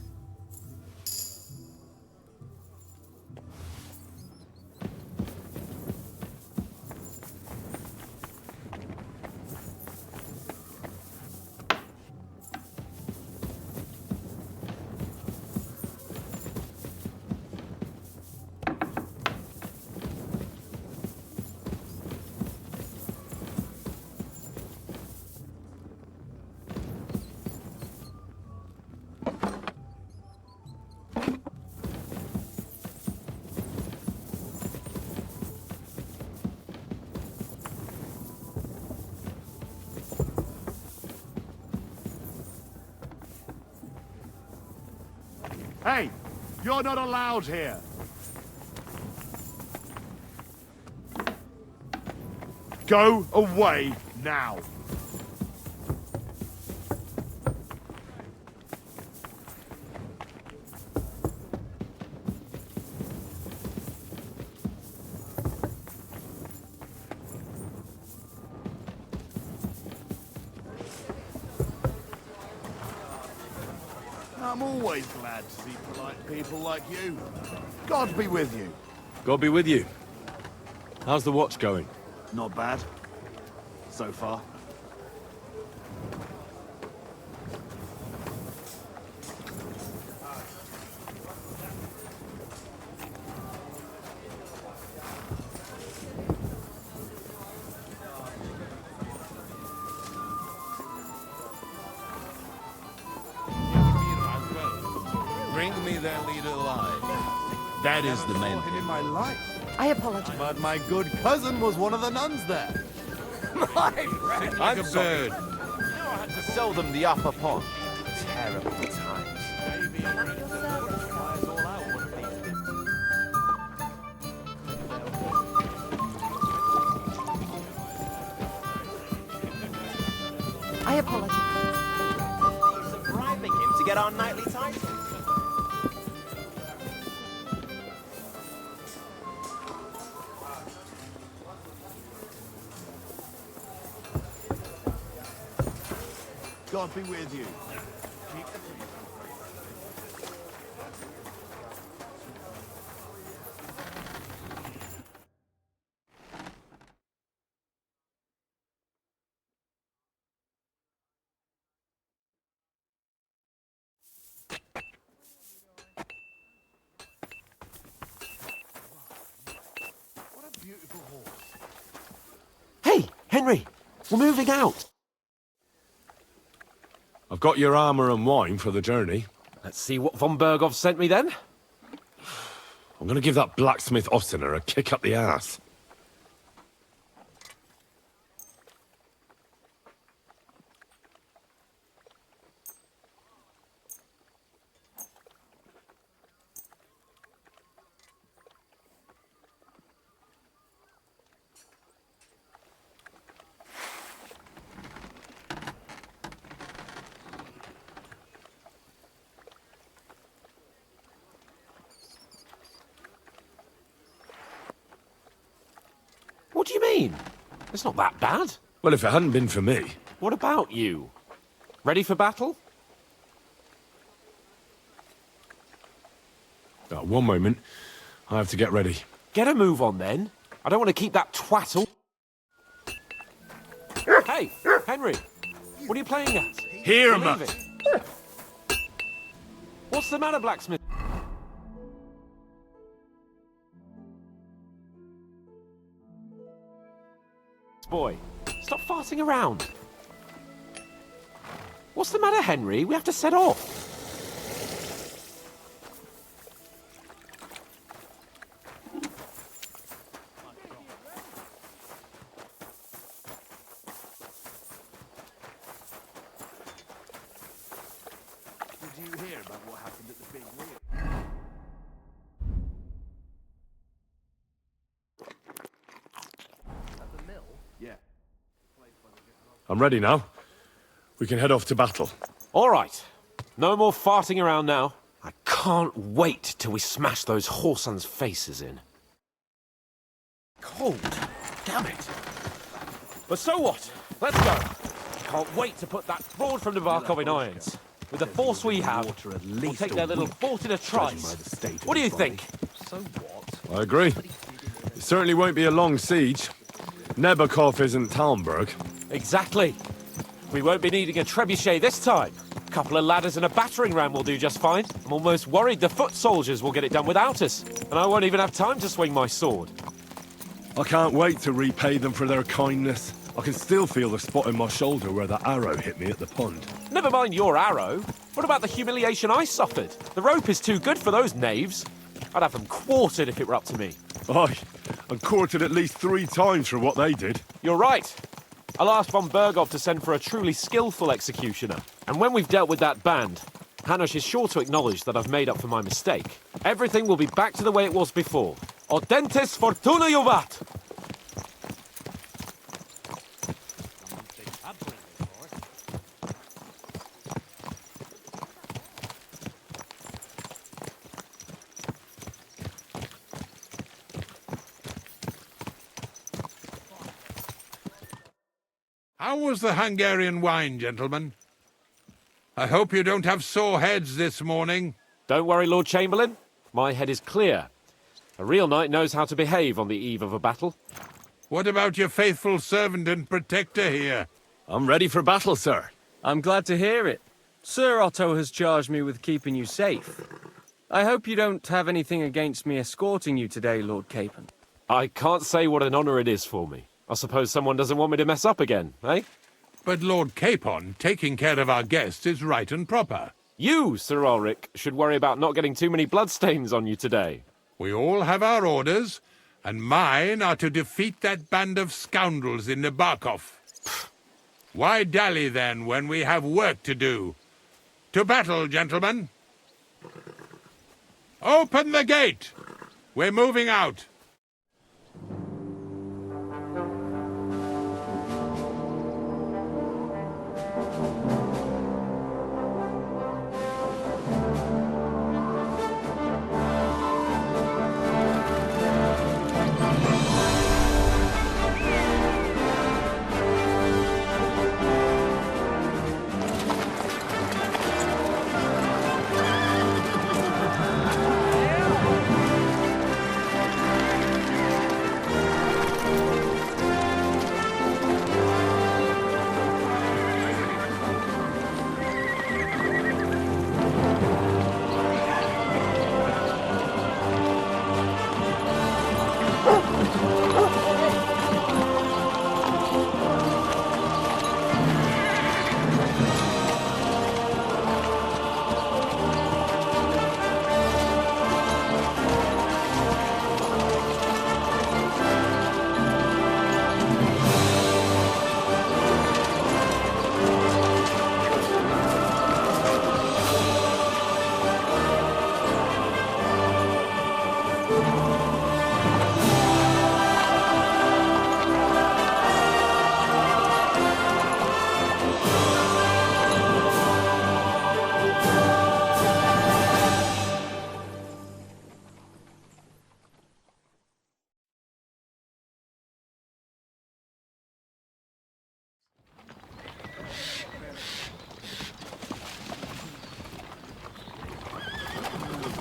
Hey, you're not allowed here. Go away now. I'm always glad to see polite people like you. God be with you. God be with you. How's the watch going? Not bad. So far. Bring me their leader alive. That is the main him in my life. I apologize. But my good cousin was one of the nuns there. Like a bird. You know I had to sell them the upper pond. Terrible times. I apologize. Thieves are bribing him to get our knightly title. God be with you. What a beautiful horse. Hey, Henry, we're moving out. I've got your armor and wine for the journey. Let's see what von Bergov sent me then. I'm gonna give that blacksmith Ossiner a kick up the ass. What do you mean? It's not that bad. Well, if it hadn't been for me... What about you? Ready for battle? One moment. I have to get ready. Get a move on then. I don't want to keep that twattle. Hey, Henry, what are you playing at? Here, Believe Matt. it. What's the matter, blacksmith? Boy, stop farting around. What's the matter, Henry? We have to set off. Did you hear about what happened at the big wheel? At the mill? Yeah. I'm ready now. We can head off to battle. All right. No more farting around now. I can't wait till we smash those whoresons' faces in. Cold. Damn it. But so what? Let's go. Can't wait to put that fraud from Nebakov in irons. With the force we have, we'll take their little fort in a trice. What do you think? So what? I agree. It certainly won't be a long siege. Nebakov isn't Talmberg. Exactly. We won't be needing a trebuchet this time. A couple of ladders and a battering ram will do just fine. I'm almost worried the foot soldiers will get it done without us. And I won't even have time to swing my sword. I can't wait to repay them for their kindness. I can still feel the spot in my shoulder where that arrow hit me at the pond. Never mind your arrow. What about the humiliation I suffered? The rope is too good for those knaves. I'd have them quartered if it were up to me. Aye, and quartered at least 3 times for what they did. You're right. I'll ask von Bergov to send for a truly skillful executioner. And when we've dealt with that band, Hanush is sure to acknowledge that I've made up for my mistake. Everything will be back to the way it was before. Audentes fortuna juvat! How was the Hungarian wine, gentlemen? I hope you don't have sore heads this morning. Don't worry, Lord Chamberlain. My head is clear. A real knight knows how to behave on the eve of a battle. What about your faithful servant and protector here? I'm ready for battle, sir. I'm glad to hear it. Sir Otto has charged me with keeping you safe. I hope you don't have anything against me escorting you today, Lord Capon. I can't say what an honor it is for me. I suppose someone doesn't want me to mess up again, eh? But Lord Capon, taking care of our guests is right and proper. You, Sir Ulrich, should worry about not getting too many bloodstains on you today. We all have our orders, and mine are to defeat that band of scoundrels in Nebakov. Why dally then when we have work to do? To battle, gentlemen! Open the gate! We're moving out.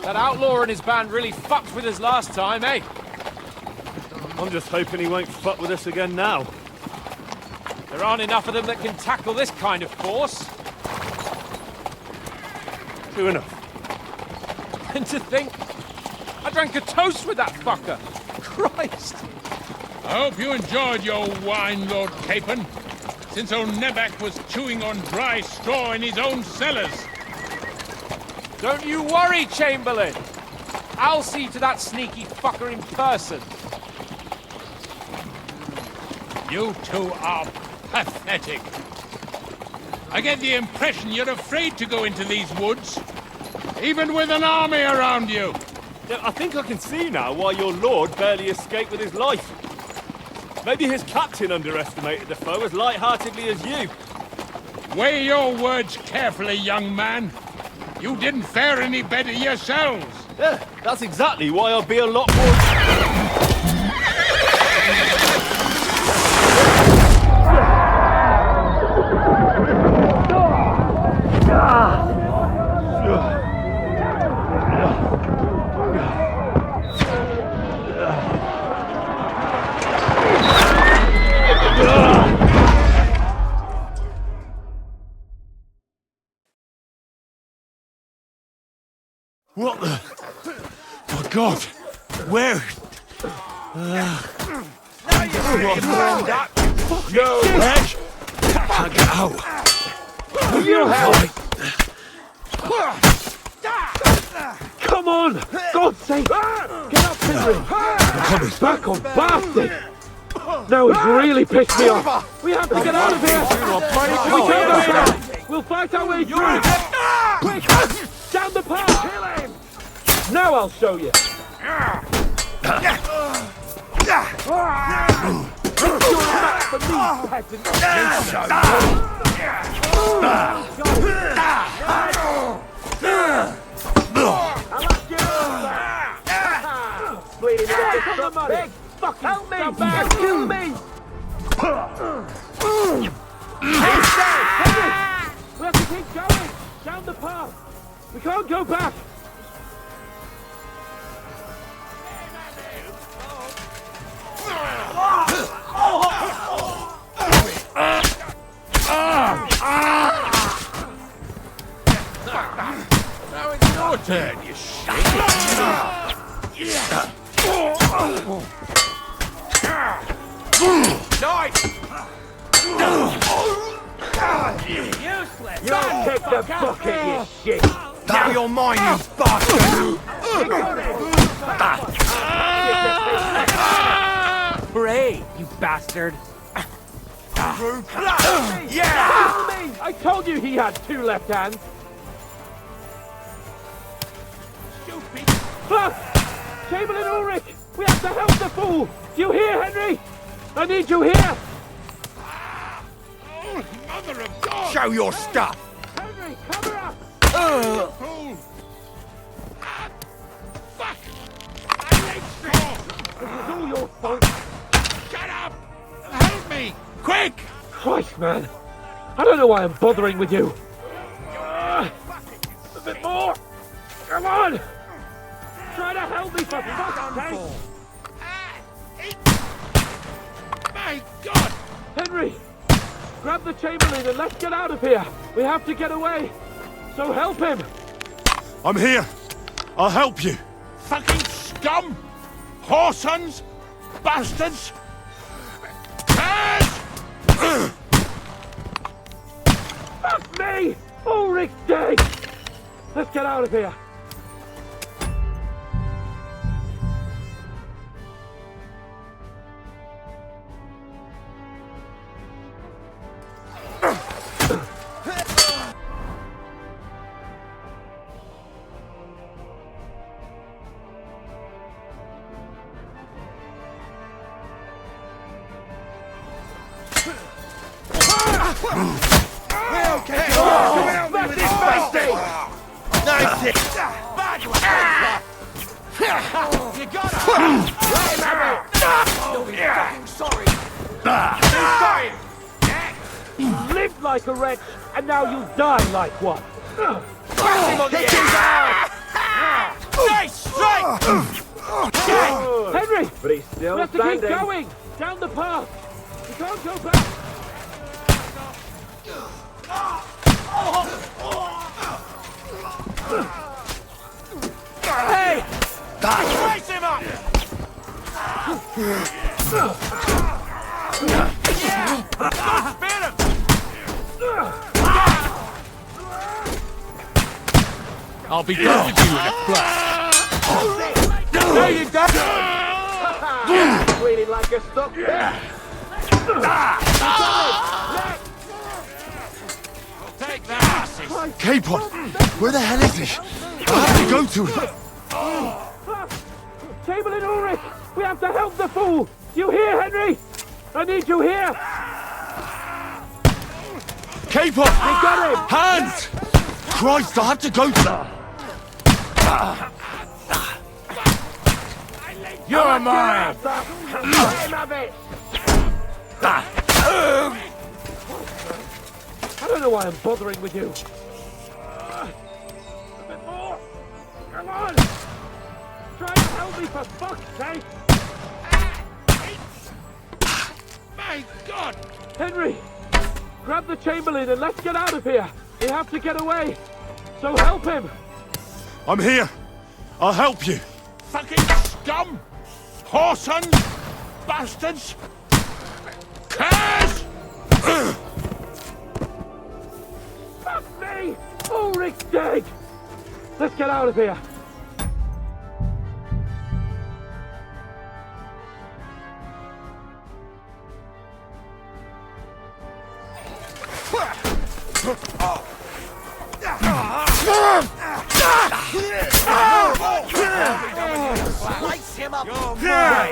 That outlaw and his band really fucked with us last time, eh? I'm just hoping he won't fuck with us again now. There aren't enough of them that can tackle this kind of force. True enough. And to think, I drank a toast with that fucker. Christ! I hope you enjoyed your wine, Lord Capon, since old Nebak was chewing on dry straw in his own cellars. Don't you worry, Chamberlain. I'll see to that sneaky fucker in person. You two are pathetic. I get the impression you're afraid to go into these woods, even with an army around you. Yeah, I think I can see now why your lord barely escaped with his life. Maybe his captain underestimated the foe as light-heartedly as you. Weigh your words carefully, young man. You didn't fare any better yourselves. Yeah, that's exactly why I'll be a lot more... What the... My God! Where? No, Reg! Can't get out. You help! Come on! God's sake! Get up, Henry! Back on, bastard! Now he's really pissed me off! We have to get out of here! We can't go back! We'll fight our way through! Quick! Down the path! Kill him! Now I'll show you! For me, peasant! Big fucking help me! Kill me! We have to keep going! Down the path! We can't go back! Now it's your turn, you Nice! Useless! You take the bucket, you shit! Now you're mine, you bastard! Hooray, you bastard! crew. Yeah! Kill me! I told you he had 2 left hands. Stupid! Chamberlain Ulrich! We have to help the fool! Do you hear, Henry? I need you here! Oh, mother of God! Show your stuff! Henry, cover up! Fool! Fuck! My leg's gone! This is all your fault. Shut up! Help me! Quick! Christ, man. I don't know why I'm bothering with you. A bit more. Come on. Try to help me, for fuck's sake. My God! Henry, grab the Chamberlain and let's get out of here. We have to get away. So help him. I'm here. I'll help you. Fucking scum! Whoresons! Bastards! Fuck me! Ulrich's dead! Let's get out of here. Lived like a wretch, and now you'll die like one. Nice strike! Henry! But he's still We have to standing. keep going! Down the path! We can't go back! Hey! Raise him up! I'll be done with you in a flash. There you go! Really like a stop. Take that! Capon, where the hell is he? I have to go to him. Chamberlain Ulrich! We have to help the fool! You hear, Henry? I need you here! Capon! We got him! Hands! Christ, I have to go to him. You're mine! I don't know why I'm bothering with you. A bit more! Come on! Try to help me, for fuck's sake! My God! Henry! Grab the Chamberlain and let's get out of here! We have to get away! So help him! I'm here. I'll help you. Fucking scum! Whoresons! Bastards! Curse! Fuck me! Ulrich's dead! Let's get out of here! Lights him up! Yeah!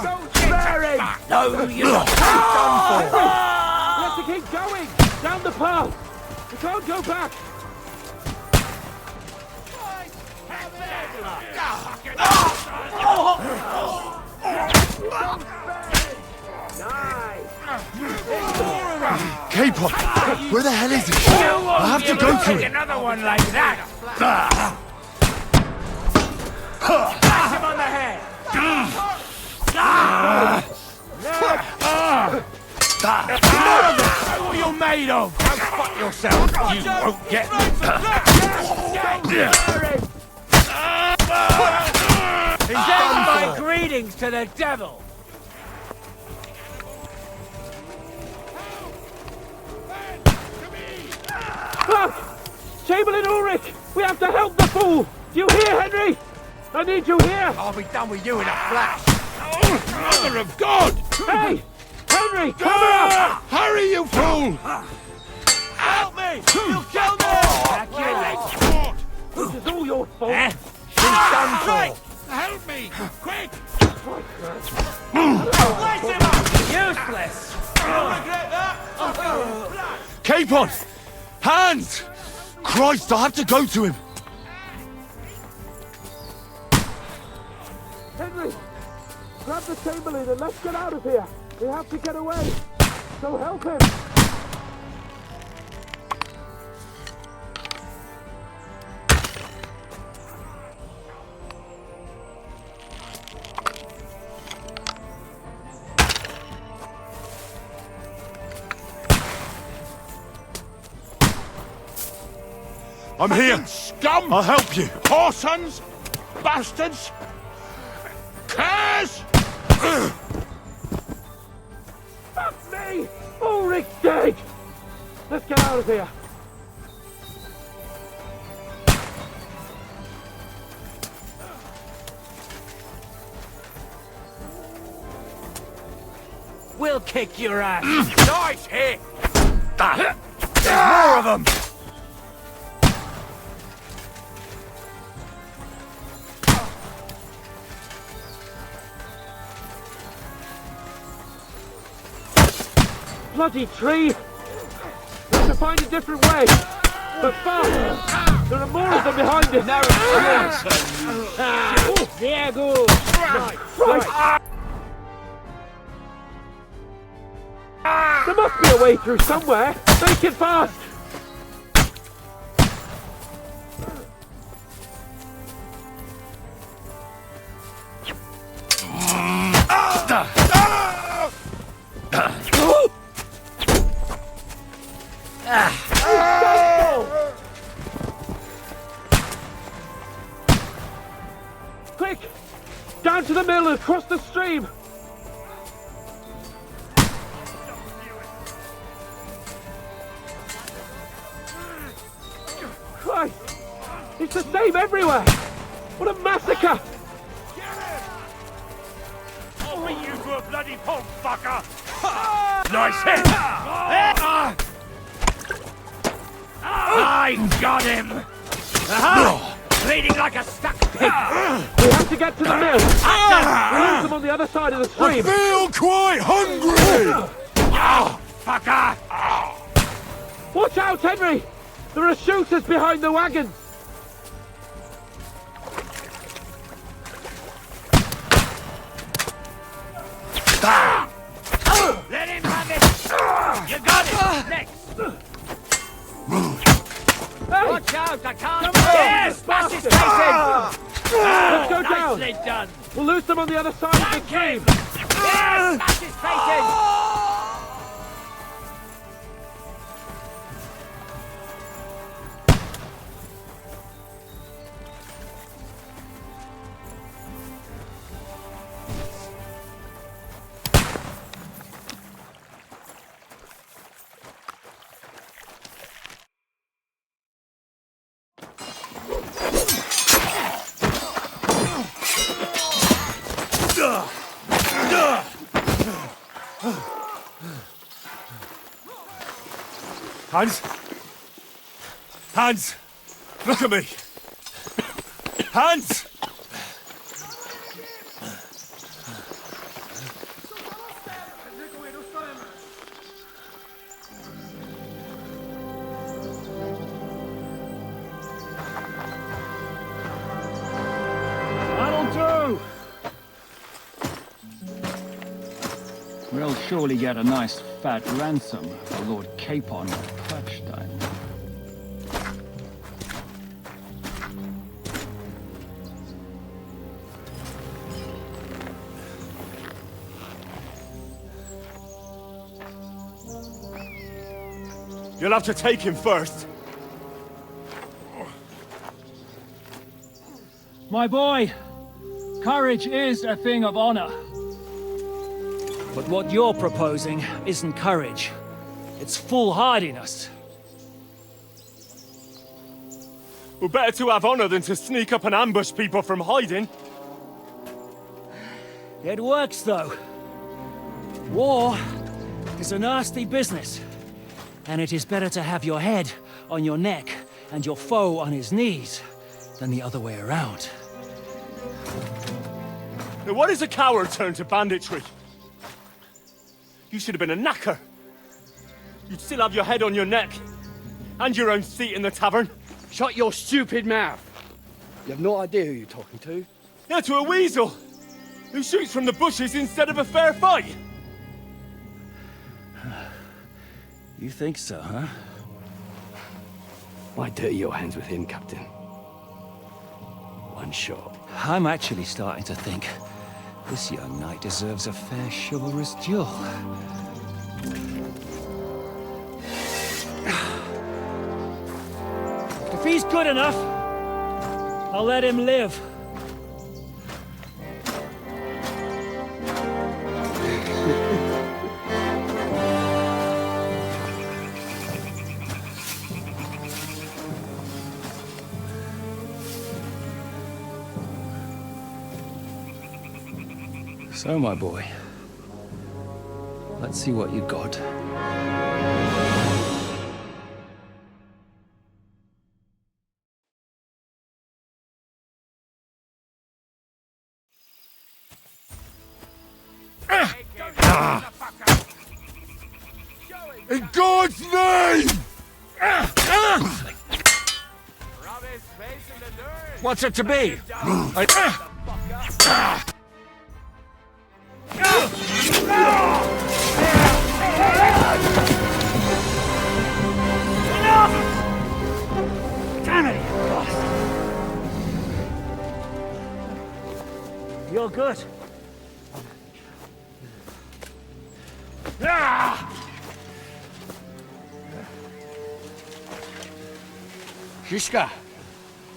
Don't spare him! No, you're not done for! We have to keep going! Down the path! We can't go back! Capon, where the hell is he? I have to go to him. Another one like that! Smash him on the head! Know what you're made of! Go fuck yourself! You won't get me! Send my greetings to the devil! have to help the fool! Do you hear, Henry? I need you here! I'll be done with you in a flash! Mother of God! Hey! Henry, cover up! Hurry, you fool! Help me! You'll kill me! Back your legs! This is all your fault! She's done for! Help me! Quick! Lace him up! Useless! You'll regret that! Capon! Hands! Christ, I have to go to him! Henry! Grab the chamberlain and let's get out of here! We have to get away! So help him! I'm here! Scum! I'll help you! Whoresons! Bastards! Curs! Fuck me! Ulrich's dead! Let's get out of here! We'll kick your ass! Nice hit! There's more of them! Bloody tree! We have to find a different way! But fast! There are more of them behind us! There goes! Right! There must be a way through somewhere! Make it fast! Quick! Down to the mill and across the stream! Christ! It's the same everywhere! What a massacre! I'll beat you to a bloody pulp, fucker! Nice hit! I got him! Bleeding like a stuck pig! We have to get to the mill! We lose them on the other side of the stream! I feel quite hungry! Oh, fucker! Watch out, Henry! There are shooters behind the wagons! Let him have it! You got it! Next! Hey! Watch out, I can't... Yes! Smash his face in! Let's go down! Nicely done! We'll lose them on the other side of the stream! Yes! Smash his face in! Hans? Hans! Look at me! Hans! That'll do! We'll surely get a nice fat ransom for Lord Capon of Kirkstein. You'll have to take him first. My boy, courage is a thing of honor. But what you're proposing isn't courage. It's foolhardiness. We're better to have honor than to sneak up and ambush people from hiding. It works, though. War is a nasty business. And it is better to have your head on your neck and your foe on his knees than the other way around. Now what does a coward turn to banditry? You should have been a knacker. You'd still have your head on your neck. And your own seat in the tavern. Shut your stupid mouth. You have no idea who you're talking to. Yeah, to a weasel. Who shoots from the bushes instead of a fair fight. You think so, huh? Why dirty your hands with him, Captain? One shot. I'm actually starting to think this young knight deserves a fair chivalrous duel. If he's good enough, I'll let him live. So, my boy, let's see what you got. In God's name! What's it to be? Damn it, you bastard! You're good. Shishka,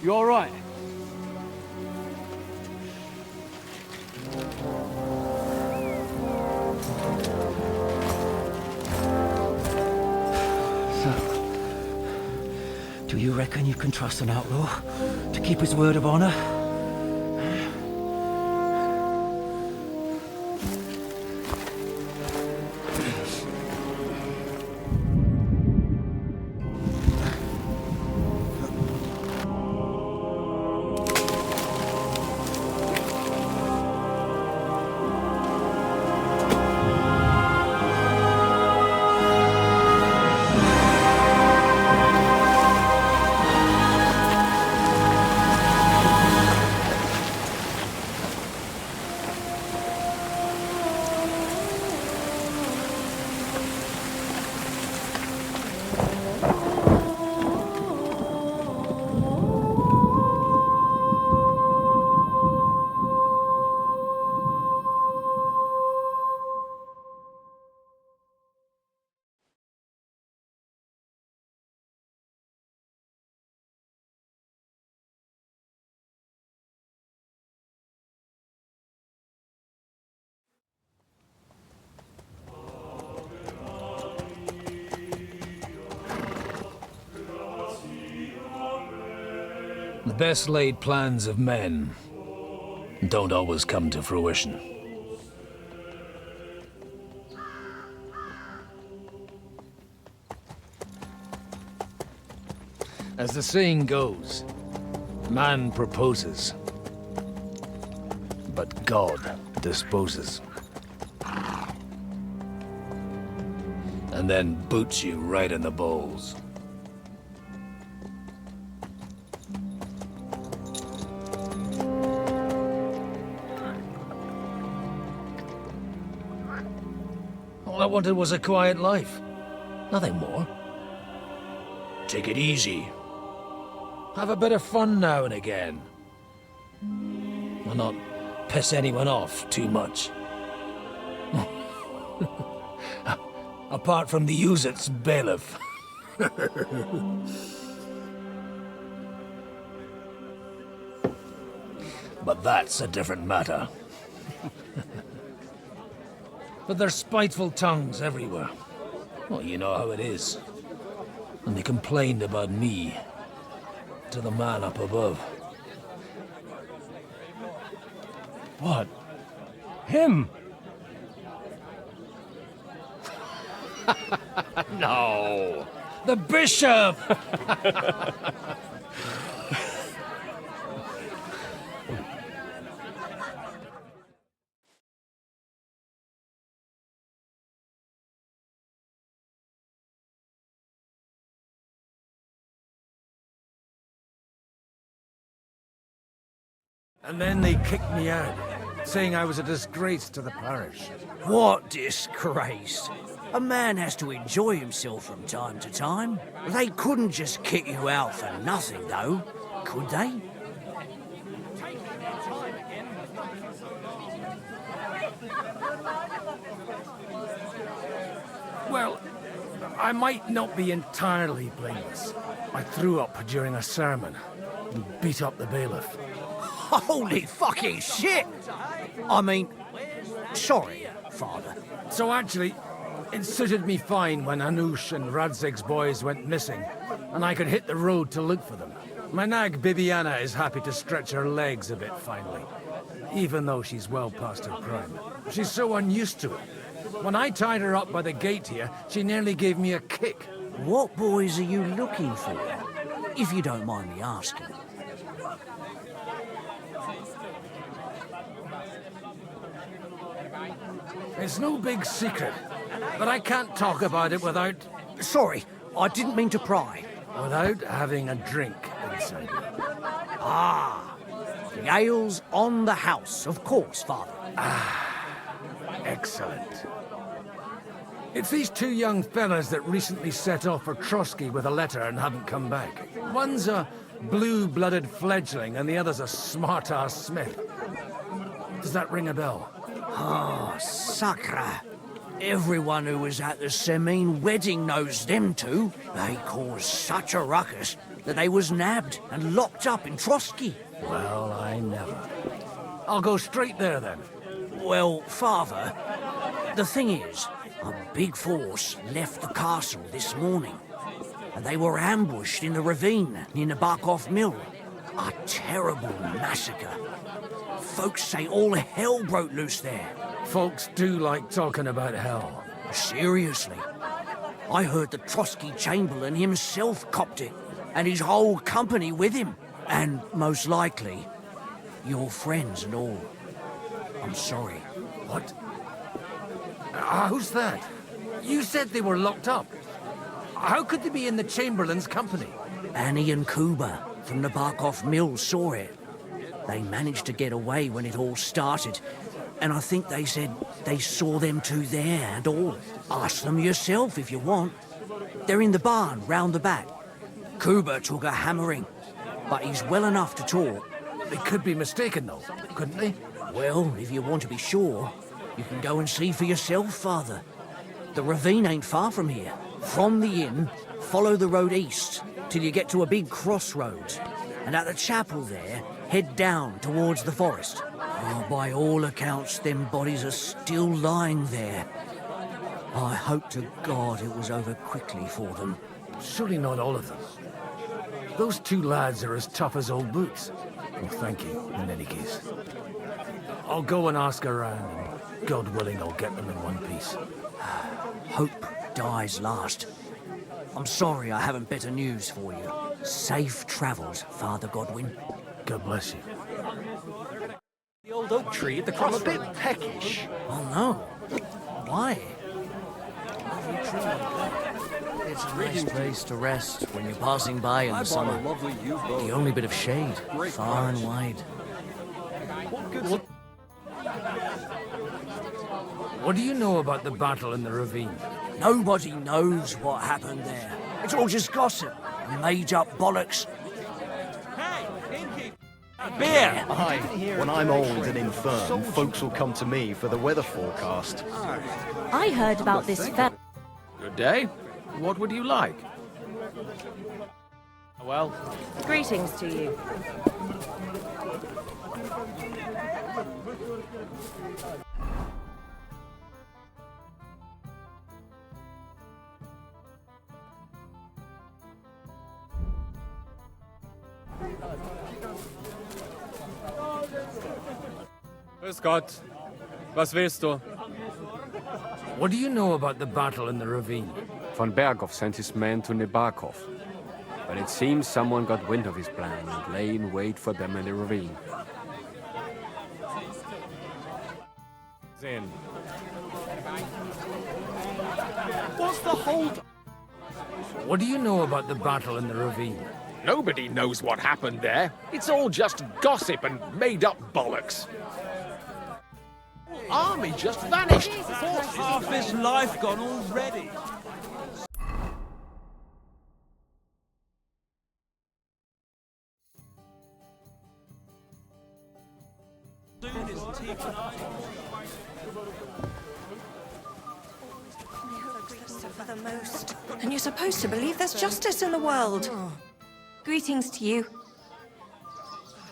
you all right? Do you reckon you can trust an outlaw to keep his word of honor? The best laid plans of men don't always come to fruition. As the saying goes, man proposes, but God disposes. And then boots you right in the balls. All I wanted was a quiet life. Nothing more. Take it easy. Have a bit of fun now and again. And not piss anyone off too much. Apart from the use-its bailiff. But that's a different matter. But there's spiteful tongues everywhere. Well, you know how it is. And they complained about me. to the man up above. What? Him? No! The bishop! And then they kicked me out, saying I was a disgrace to the parish. What disgrace? A man has to enjoy himself from time to time. They couldn't just kick you out for nothing, though, could they? Well, I might not be entirely blameless. I threw up during a sermon and beat up the bailiff. Holy fucking shit! I mean, sorry, Father. So actually, it suited me fine when Anush and Radzig's boys went missing, and I could hit the road to look for them. My nag Bibiana is happy to stretch her legs a bit finally, even though she's well past her prime. She's so unused to it. When I tied her up by the gate here, she nearly gave me a kick. What boys are you looking for, if you don't mind me asking? It's no big secret, but I can't talk about it without... Sorry, I didn't mean to pry. Without having a drink inside me. Ah, the ale's on the house, of course, Father. Excellent. It's these two young fellas that recently set off for Trotsky with a letter and haven't come back. One's a blue-blooded fledgling and the other's a smart-ass smith. Does that ring a bell? Oh, Sakra. Everyone who was at the Semine wedding knows them two. They caused such a ruckus that they was nabbed and locked up in Trotsky. Well, I never. I'll go straight there, then. Well, Father, the thing is, a big force left the castle this morning, and they were ambushed in the ravine near Nebakov mill. A terrible massacre. Folks say all hell broke loose there. Folks do like talking about hell. Seriously. I heard the Trotsky Chamberlain himself copped it, and his whole company with him. And most likely, your friends and all. I'm sorry. What? Who's that? You said they were locked up. How could they be in the Chamberlain's company? Annie and Kuba from the Nebakov mill saw it. They managed to get away when it all started, and I think they said they saw them two there and all. Ask them yourself if you want. They're in the barn round the back. Kuba took a hammering, but he's well enough to talk. They could be mistaken, though, couldn't they? Well, if you want to be sure, you can go and see for yourself, Father. The ravine ain't far from here. From the inn, follow the road east till you get to a big crossroads. And at the chapel there, head down towards the forest. Oh, by all accounts, them bodies are still lying there. I hope to God it was over quickly for them. Surely not all of them. Those two lads are as tough as old boots. Well, thank you, in any case. I'll go and ask around, and God willing, I'll get them in one piece. Hope dies last. I'm sorry I haven't better news for you. Safe travels, Father Godwin. God bless you. The old oak tree at the crossroads. I'm a bit peckish. Oh no. Why? It's a nice place to rest when you're passing by in the summer. The only bit of shade, far and wide. What do you know about the battle in the ravine? Nobody knows what happened there. It's all just gossip and made-up bollocks. A beer! Aye, when I'm old and infirm, folks will come to me for the weather forecast. I heard about this fella. Good day. What would you like? Well, Greetings to you. Grüß Gott. Was willst du? What do you know about the battle in the ravine? Von Berghoff sent his men to Nebakov. But it seems someone got wind of his plan and lay in wait for them in the ravine. Then. What's the hold? What do you know about the battle in the ravine? Nobody knows what happened there. It's all just gossip and made-up bollocks. Army just vanished. Half his life gone already. For the most. And you're supposed to believe there's justice in the world. Greetings to you.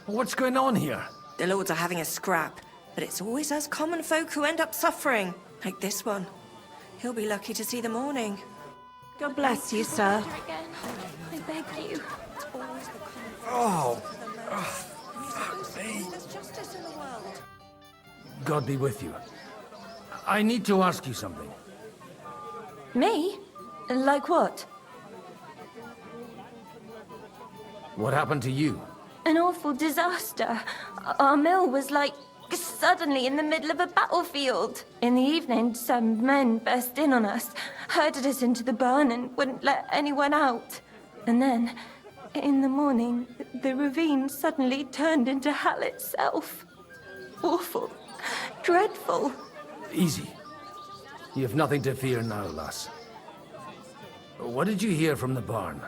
What's going on here? The lords are having a scrap, but it's always us common folk who end up suffering. Like this one. He'll be lucky to see the morning. God bless you, sir. I beg you. Oh. God be with you. I need to ask you something. Me? Like what? What happened to you? An awful disaster. Our mill was like suddenly in the middle of a battlefield. In the evening, some men burst in on us, herded us into the barn and wouldn't let anyone out. And then, in the morning, the ravine suddenly turned into hell itself. Awful. Dreadful. Easy. You have nothing to fear now, lass. What did you hear from the barn?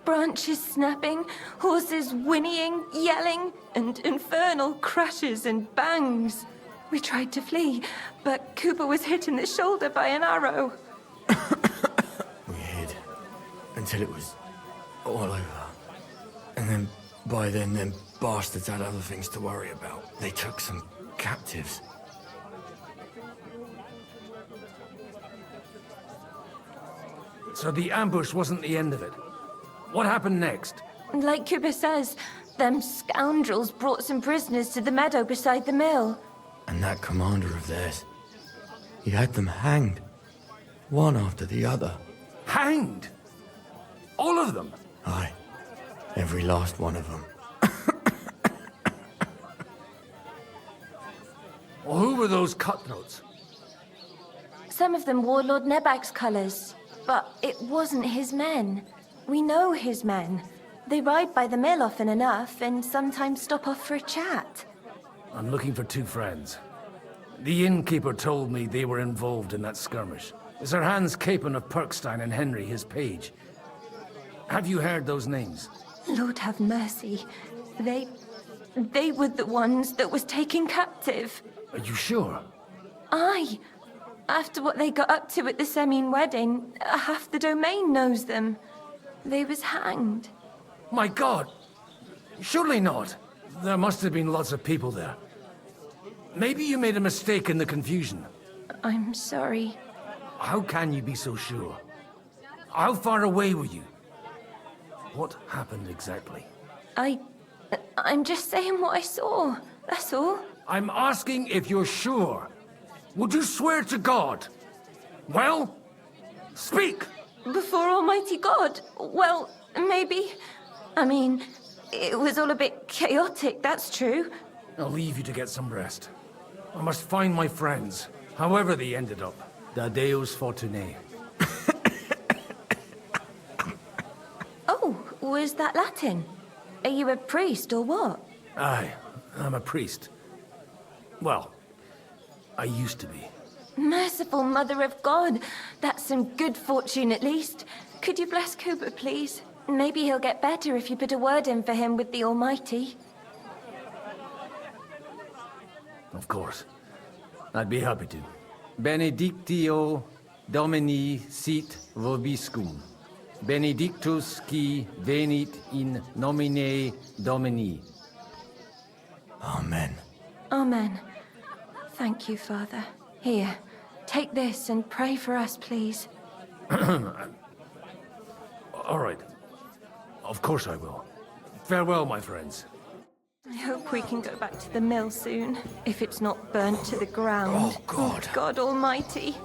Branches snapping, horses whinnying, yelling, and infernal crashes and bangs. We tried to flee, but Cooper was hit in the shoulder by an arrow. We hid until it was all over. And then, by then, them bastards had other things to worry about. They took some captives. So the ambush wasn't the end of it. What happened next? Like Cooper says, them scoundrels brought some prisoners to the meadow beside the mill. And that commander of theirs, he had them hanged. One after the other. Hanged? All of them? Aye. Every last one of them. Well, who were those cutthroats? Some of them wore Lord Nebak's colours, but it wasn't his men. We know his men. They ride by the mill often enough and sometimes stop off for a chat. I'm looking for two friends. The innkeeper told me they were involved in that skirmish. Sir Hans Capon of Perkstein and Henry, his page. Have you heard those names? Lord have mercy. They were the ones that was taken captive. Are you sure? Aye. After what they got up to at the Semine wedding, half the domain knows them. They was hanged. My God! Surely not. There must have been lots of people there. Maybe you made a mistake in the confusion. I'm sorry. How can you be so sure? How far away were you? What happened exactly? I'm just saying what I saw. That's all. I'm asking if you're sure. Would you swear to God? Well, speak! Before Almighty God? Well, maybe. I mean, it was all a bit chaotic, that's true. I'll leave you to get some rest. I must find my friends, however they ended up. Da Deus Fortunae. Oh, was that Latin? Are you a priest or what? Aye, I'm a priest. Well, I used to be. Merciful Mother of God. That's some good fortune at least. Could you bless Cooper, please? Maybe he'll get better if you put a word in for him with the Almighty. Of course. I'd be happy to. Benedictio Domini sit vobiscum. Benedictus qui venit in nomine Domini. Amen. Amen. Thank you, Father. Here, take this and pray for us, please. All right. Of course I will. Farewell, my friends. I hope we can go back to the mill soon, if it's not burnt to the ground. Oh, God. God almighty.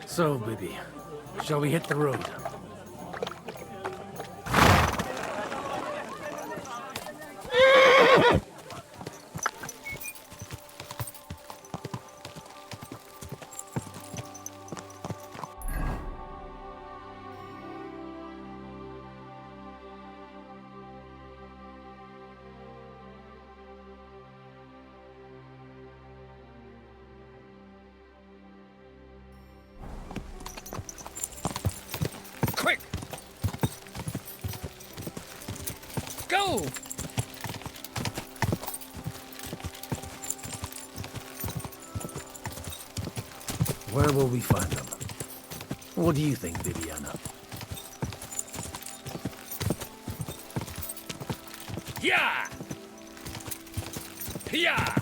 So, Bibi, shall we hit the road? Quick! Go! Where will we find them? What do you think, Bibiana? Yeah! Yeah!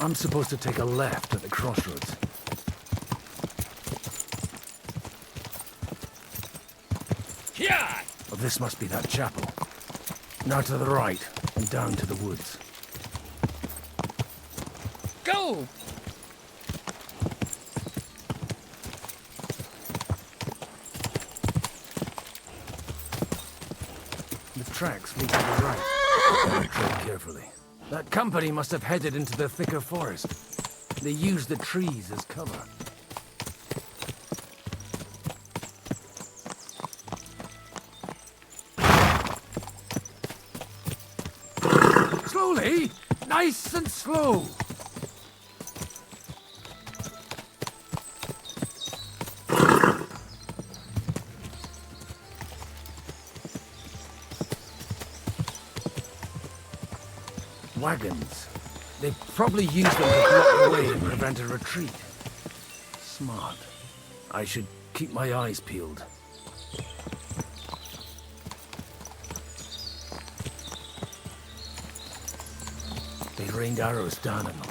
I'm supposed to take a left at the crossroads. Yeah! Well, this must be that chapel. Now to the right, and down to the woods. Go! The tracks lead to the right. Tread carefully. That company must have headed into the thicker forest. They used the trees as cover. Slowly! Nice and slow! Wagons. They probably used them to block the way and prevent a retreat. Smart. I should keep my eyes peeled. They rained arrows down on them.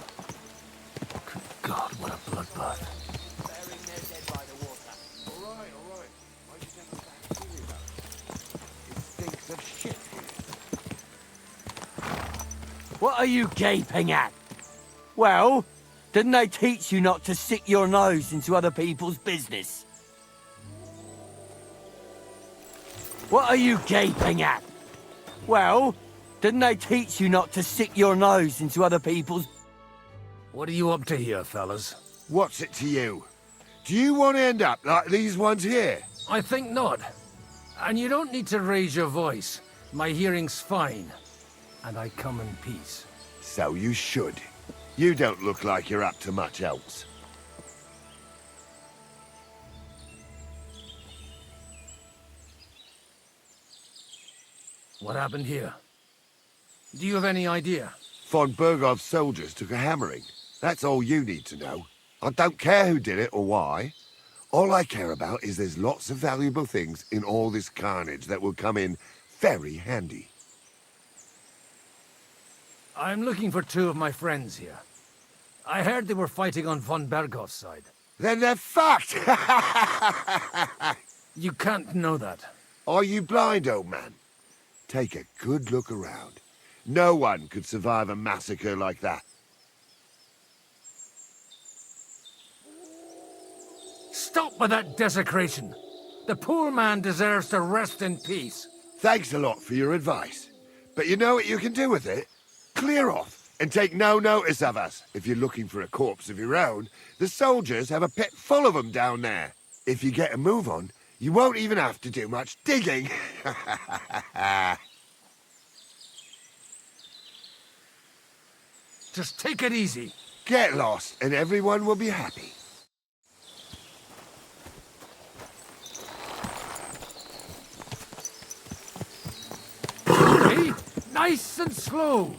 Good God, what a bloodbath. What are you gaping at? Well, didn't they teach you not to stick your nose into other people's business? What are you gaping at? Well, didn't they teach you not to stick your nose into other people's... What are you up to here, fellas? What's it to you? Do you want to end up like these ones here? I think not. And you don't need to raise your voice. My hearing's fine. And I come in peace. So you should. You don't look like you're up to much else. What happened here? Do you have any idea? Von Bergov's soldiers took a hammering. That's all you need to know. I don't care who did it or why. All I care about is there's lots of valuable things in all this carnage that will come in very handy. I'm looking for two of my friends here. I heard they were fighting on von Bergov's side. Then they're fucked! You can't know that. Are you blind, old man? Take a good look around. No one could survive a massacre like that. Stop with that desecration. The poor man deserves to rest in peace. Thanks a lot for your advice. But you know what you can do with it? Clear off and take no notice of us. If you're looking for a corpse of your own, the soldiers have a pit full of them down there. If you get a move on, you won't even have to do much digging. Just take it easy. Get lost and everyone will be happy. Slowly, nice and slow.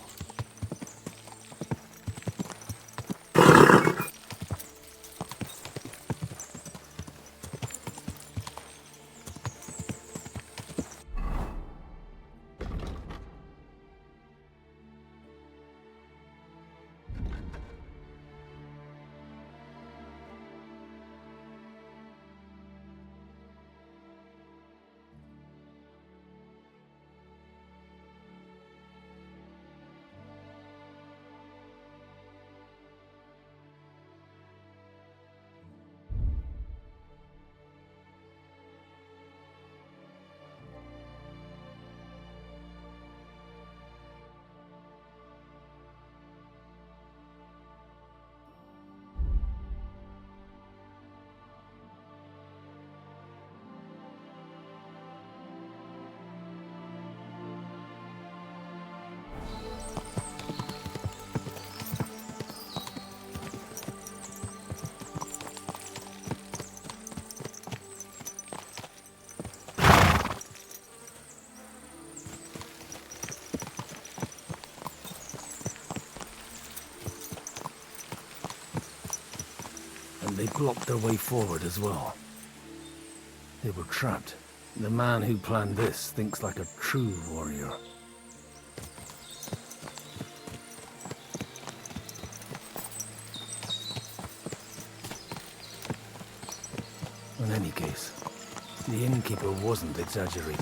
they blocked their way forward as well. They were trapped. The man who planned this thinks like a true warrior. In any case, the innkeeper wasn't exaggerating.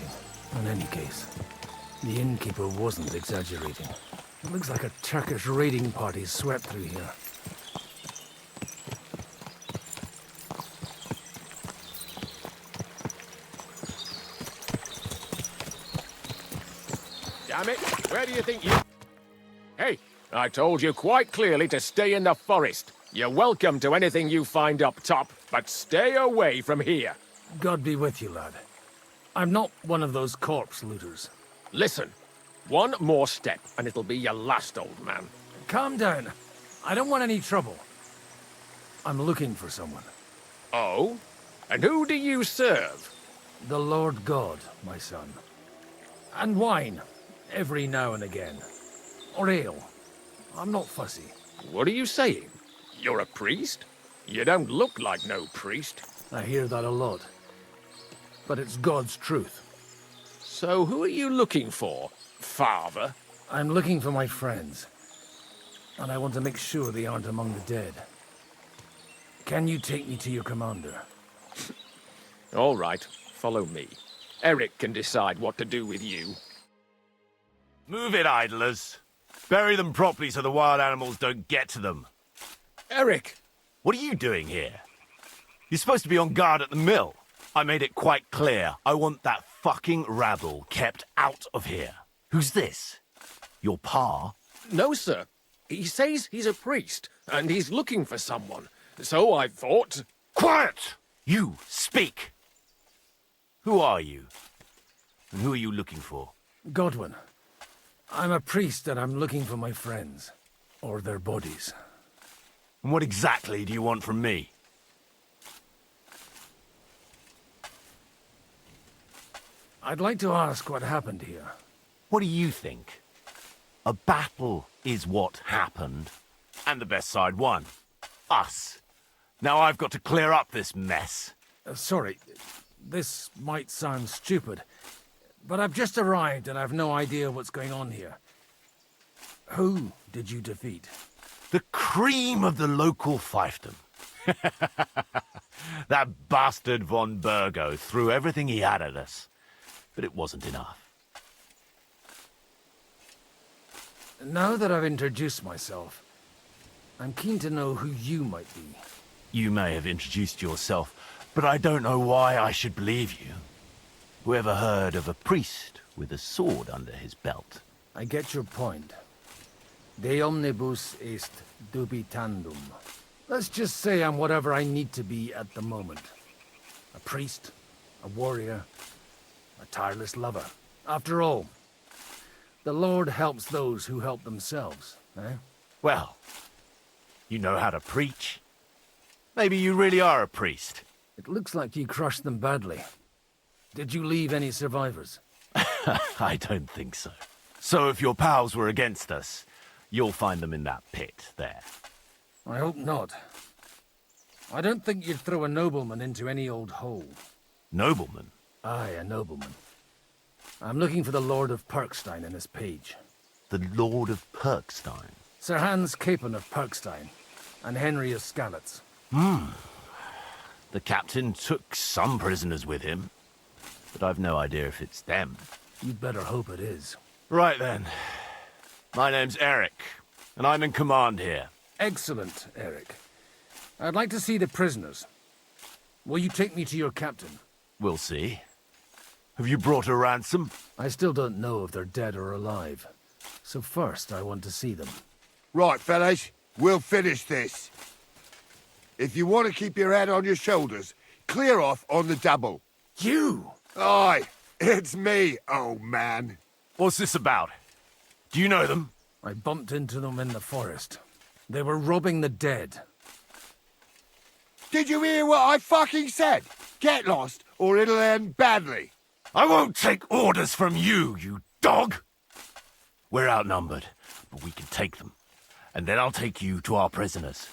It looks like a Turkish raiding party swept through here. Damn it, where do you think you... Hey, I told you quite clearly to stay in the forest. You're welcome to anything you find up top, but stay away from here. God be with you, lad. I'm not one of those corpse looters. Listen, one more step and it'll be your last, old man. Calm down. I don't want any trouble. I'm looking for someone. Oh? And who do you serve? The Lord God, my son. And wine, every now and again. Or ale. I'm not fussy. What are you saying? You're a priest? You don't look like no priest. I hear that a lot. But it's God's truth. So who are you looking for, Father? I'm looking for my friends. And I want to make sure they aren't among the dead. Can you take me to your commander? All right, follow me. Eric can decide what to do with you. Move it, idlers. Bury them properly so the wild animals don't get to them. Eric! What are you doing here? You're supposed to be on guard at the mill. I made it quite clear. I want that fucking rabble kept out of here. Who's this? Your pa? No, sir. He says he's a priest, and he's looking for someone. So I thought... Quiet! You, speak! Who are you? And who are you looking for? Godwin. I'm a priest and I'm looking for my friends. Or their bodies. And what exactly do you want from me? I'd like to ask what happened here. What do you think? A battle is what happened. And the best side won. Us. Now I've got to clear up this mess. Sorry, this might sound stupid, but I've just arrived and I've no idea what's going on here. Who did you defeat? The cream of the local fiefdom. That bastard von Burgo threw everything he had at us, but it wasn't enough. Now that I've introduced myself, I'm keen to know who you might be. You may have introduced yourself, but I don't know why I should believe you. Whoever heard of a priest with a sword under his belt? I get your point. De omnibus est dubitandum. Let's just say I'm whatever I need to be at the moment. A priest, a warrior, a tireless lover. After all, the Lord helps those who help themselves, eh? Well, you know how to preach. Maybe you really are a priest. It looks like you crushed them badly. Did you leave any survivors? I don't think so. So if your pals were against us, you'll find them in that pit there. I hope not. I don't think you'd throw a nobleman into any old hole. Nobleman? Aye, a nobleman. I'm looking for the Lord of Perkstein in this page. The Lord of Perkstein? Sir Hans Capon of Perkstein, and Henry of Skalitz. The captain took some prisoners with him, but I've no idea if it's them. You'd better hope it is. Right then. My name's Eric, and I'm in command here. Excellent, Eric. I'd like to see the prisoners. Will you take me to your captain? We'll see. Have you brought a ransom? I still don't know if they're dead or alive. So first, I want to see them. Right, fellas. We'll finish this. If you want to keep your head on your shoulders, clear off on the double. You? Aye, it's me, old man. What's this about? Do you know them? I bumped into them in the forest. They were robbing the dead. Did you hear what I fucking said? Get lost, or it'll end badly. I won't take orders from you, you dog! We're outnumbered, but we can take them. And then I'll take you to our prisoners.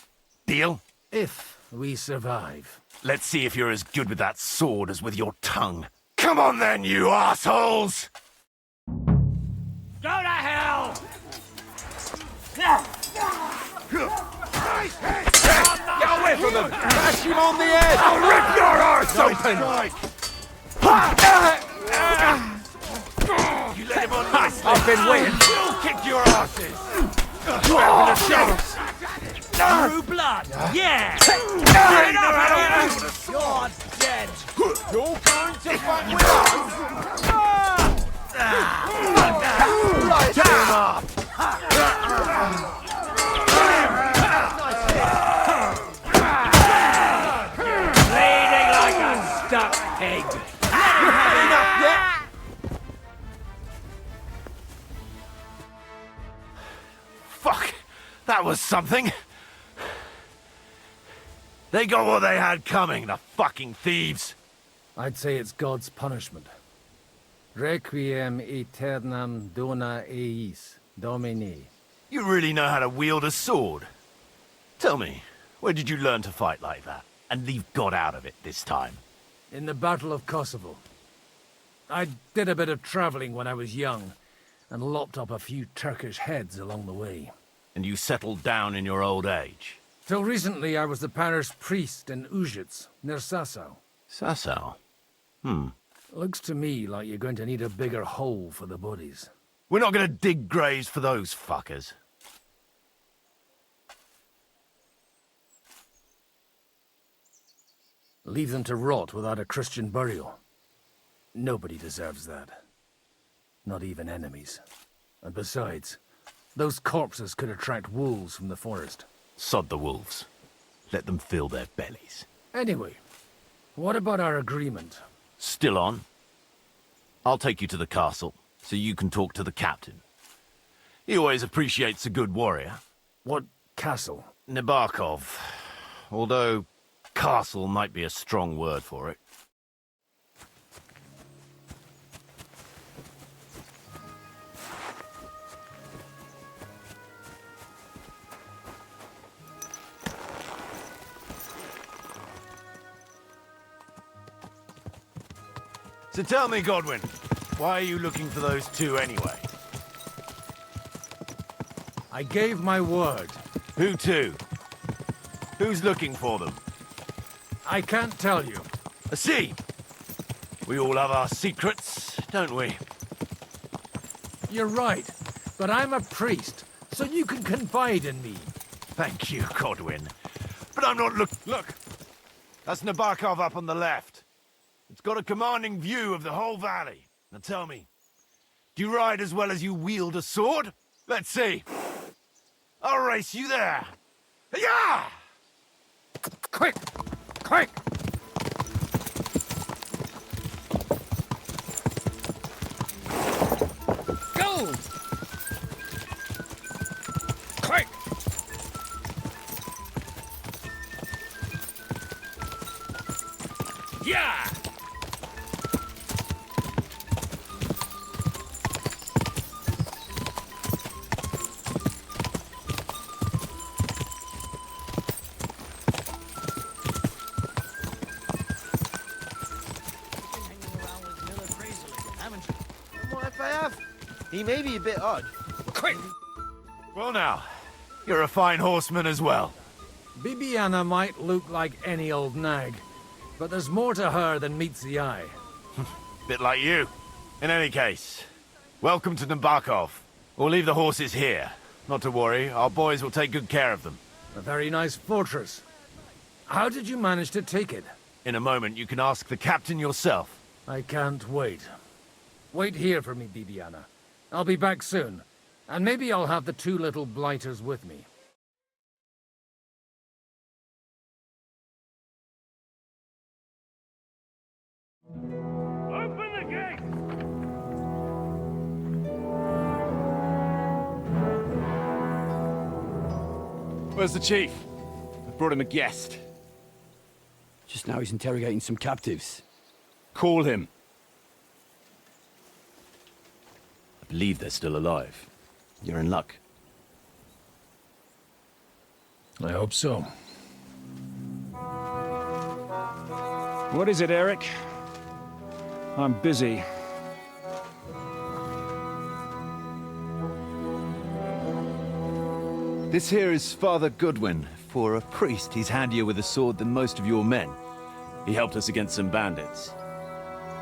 Deal? If We survive. Let's see if you're as good with that sword as with your tongue. Come on then, you assholes! Go to hell! Get away from them! Bash him on the head! I'll rip your arse open! You let him on nicely. I've been waiting. We'll kick your asses! You having a chance? True blood! Yeah! Get up! You're dead! You're going to fight with us? Light him up! Bleeding like a stuck pig! Enough yet? Fuck! That was something! They got what they had coming, the fucking thieves! I'd say it's God's punishment. Requiem aeternam dona eis, Domini. You really know how to wield a sword. Tell me, where did you learn to fight like that? And leave God out of it this time? In the Battle of Kosovo. I did a bit of traveling when I was young, and lopped up a few Turkish heads along the way. And you settled down in your old age? Till recently I was the parish priest in Ujits, near Sasau. Sasau? Looks to me like you're going to need a bigger hole for the bodies. We're not gonna dig graves for those fuckers. Leave them to rot without a Christian burial. Nobody deserves that. Not even enemies. And besides, those corpses could attract wolves from the forest. Sod the wolves. Let them fill their bellies. Anyway, what about our agreement? Still on? I'll take you to the castle, so you can talk to the captain. He always appreciates a good warrior. What castle? Nebakov. Although, castle might be a strong word for it. So tell me, Godwin, why are you looking for those two anyway? I gave my word. Who to? Who's looking for them? I can't tell you. I see. We all have our secrets, don't we? You're right, but I'm a priest, so you can confide in me. Thank you, Godwin. But I'm not Look! That's Nebakov up on the left. It's got a commanding view of the whole valley. Now tell me, do you ride as well as you wield a sword? Let's see. I'll race you there. Yeah! Quick! Quick! Go! Quick! Yeah! What if I have? He may be a bit odd. Quick! Well now, you're a fine horseman as well. Bibiana might look like any old nag, but there's more to her than meets the eye. Bit like you. In any case, welcome to Nebakov. We'll leave the horses here. Not to worry, our boys will take good care of them. A very nice fortress. How did you manage to take it? In a moment, you can ask the captain yourself. I can't wait. Wait here for me, Bibiana. I'll be back soon, and maybe I'll have the two little blighters with me. Open the gate! Where's the chief? I've brought him a guest. Just now he's interrogating some captives. Call him. I believe they're still alive. You're in luck. I hope so. What is it, Eric? I'm busy. This here is Father Goodwin. For a priest, he's handier with a sword than most of your men. He helped us against some bandits.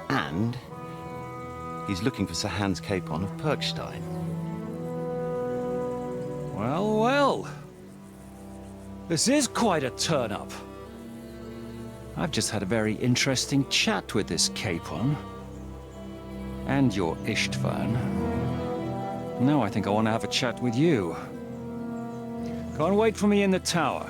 And he's looking for Sir Hans Capon of Perkstein. Well, well. This is quite a turn-up. I've just had a very interesting chat with this Capon. And your Ishtvan. Now I think I want to have a chat with you. Go and wait for me in the tower.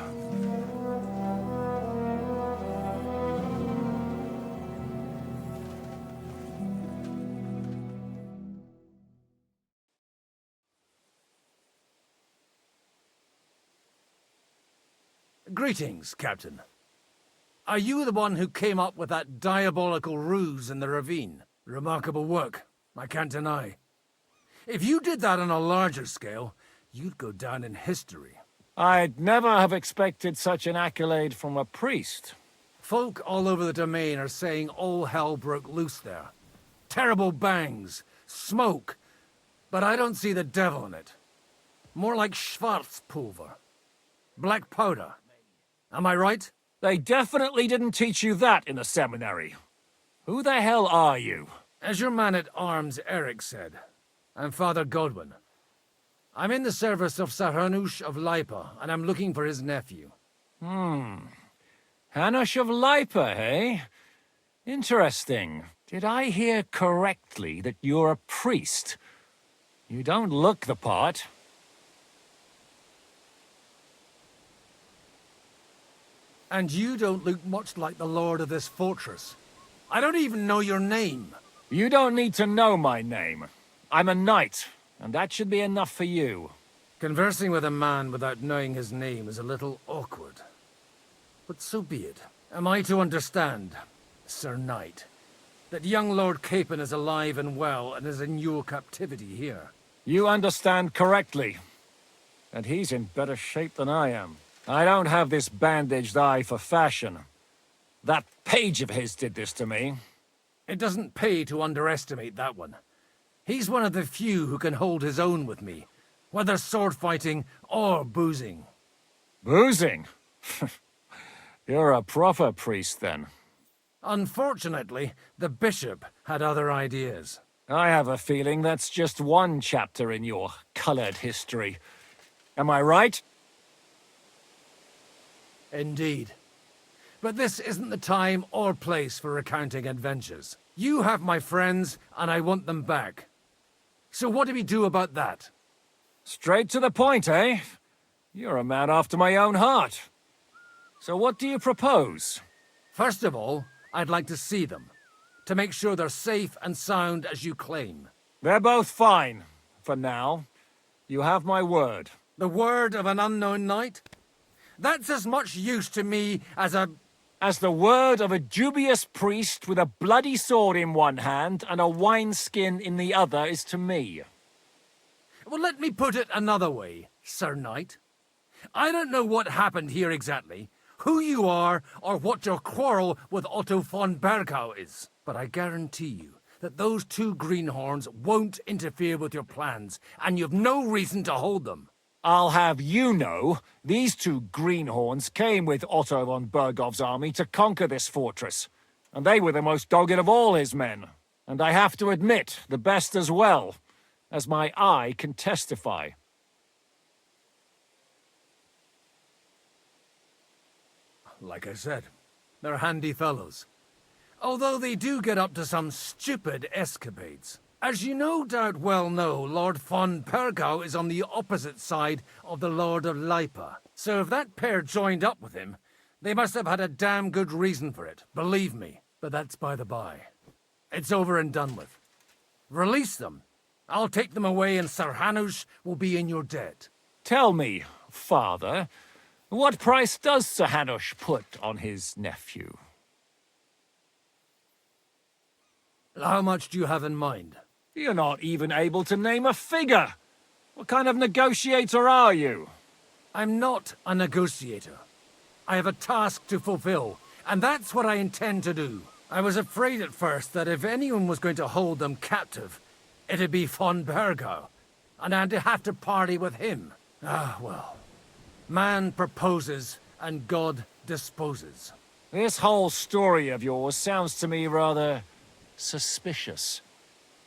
Greetings, Captain. Are you the one who came up with that diabolical ruse in the ravine? Remarkable work, I can't deny. If you did that on a larger scale, you'd go down in history. I'd never have expected such an accolade from a priest. Folk all over the domain are saying all hell broke loose there. Terrible bangs, smoke, but I don't see the devil in it. More like Schwarzpulver. Black powder. Am I right? They definitely didn't teach you that in a seminary. Who the hell are you? As your man-at-arms Eric said, I'm Father Godwin. I'm in the service of Sir Hanush of Lipa, and I'm looking for his nephew. Hanush of Lipa, eh? Interesting. Did I hear correctly that you're a priest? You don't look the part. And you don't look much like the lord of this fortress. I don't even know your name. You don't need to know my name. I'm a knight, and that should be enough for you. Conversing with a man without knowing his name is a little awkward. But so be it. Am I to understand, Sir Knight, that young Lord Capon is alive and well and is in your captivity here? You understand correctly. And he's in better shape than I am. I don't have this bandaged eye for fashion. That page of his did this to me. It doesn't pay to underestimate that one. He's one of the few who can hold his own with me, whether sword fighting or boozing. Boozing? You're a proper priest, then. Unfortunately, the bishop had other ideas. I have a feeling that's just one chapter in your colored history. Am I right? Indeed. But this isn't the time or place for recounting adventures. You have my friends, and I want them back. So what do we do about that? Straight to the point, eh? You're a man after my own heart. So what do you propose? First of all, I'd like to see them, to make sure they're safe and sound as you claim. They're both fine, for now. You have my word. The word of an unknown knight? That's as much use to me as the word of a dubious priest with a bloody sword in one hand and a wineskin in the other is to me. Well, let me put it another way, Sir Knight. I don't know what happened here exactly, who you are, or what your quarrel with Otto von Bergau is. But I guarantee you that those two greenhorns won't interfere with your plans, and you've no reason to hold them. I'll have you know, these two greenhorns came with Otto von Bergov's army to conquer this fortress, and they were the most dogged of all his men. And I have to admit, the best as well, as my eye can testify. Like I said, they're handy fellows. Although they do get up to some stupid escapades. As you no doubt well know, Lord von Pergau is on the opposite side of the Lord of Lipa. So if that pair joined up with him, they must have had a damn good reason for it, believe me. But that's by the by. It's over and done with. Release them. I'll take them away and Sir Hanush will be in your debt. Tell me, Father, what price does Sir Hanush put on his nephew? How much do you have in mind? You're not even able to name a figure. What kind of negotiator are you? I'm not a negotiator. I have a task to fulfill, And that's what I intend to do. I was afraid at first that if anyone was going to hold them captive, it'd be von Bergo, and I'd have to party with him. Ah, well. Man proposes, and God disposes. This whole story of yours sounds to me rather suspicious.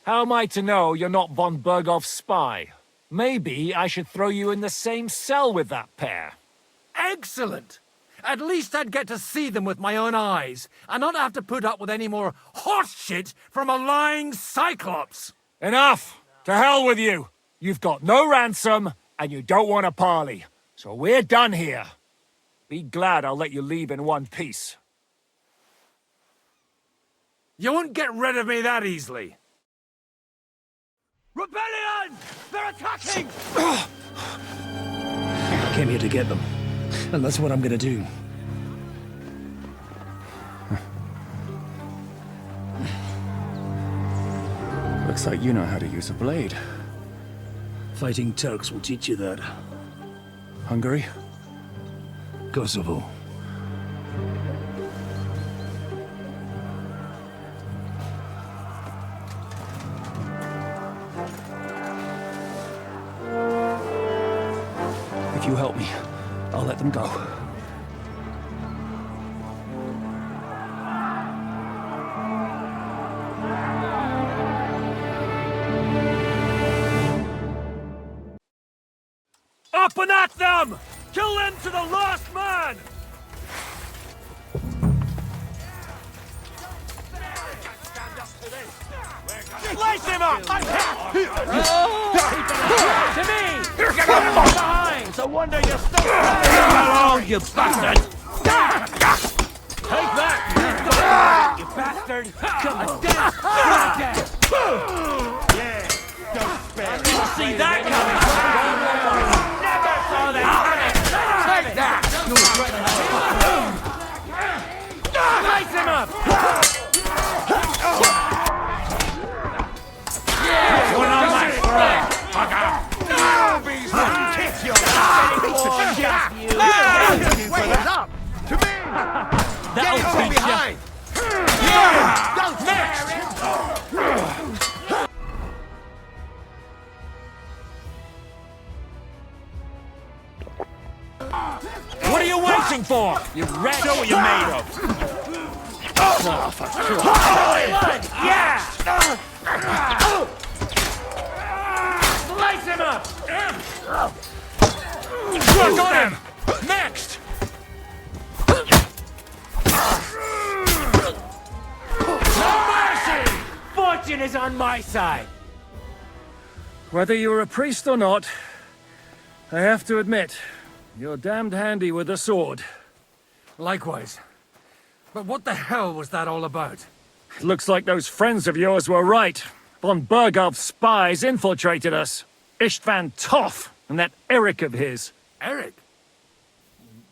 How am I to know you're not von Bergov's spy? Maybe I should throw you in the same cell with that pair. Excellent! At least I'd get to see them with my own eyes, and not have to put up with any more horse shit from a lying cyclops! Enough! To hell with you! You've got no ransom, and you don't want a parley. So we're done here. Be glad I'll let you leave in one piece. You won't get rid of me that easily. Rebellion! They're attacking! I came here to get them, and that's what I'm gonna do. Looks like you know how to use a blade. Fighting Turks will teach you that. Hungary? Kosovo. If you help me, I'll let them go. Up and at them! Kill them to the last man! Slice him up! To me! Get from behind! It's a wonder you're still standing! Hello, you bastard! Take that! You bastard! Come on! Yeah! Don't spare me! See that coming! Never saw that coming! Take that! Slice him up! One on my front! Fucker! Kiss your ass! Wait up! To me! That'll teach behind! Yeah! Don't next! What are you waiting for? You rat! Show what you're made of! Oh, for Christ! Yeah! Slice him up! Work on him! Next! No mercy! Fortune is on my side! Whether you're a priest or not, I have to admit, you're damned handy with a sword. Likewise. But what the hell was that all about? It looks like those friends of yours were right. Von Bergov's spies infiltrated us. Istvan Toff and that Eric of his. Eric?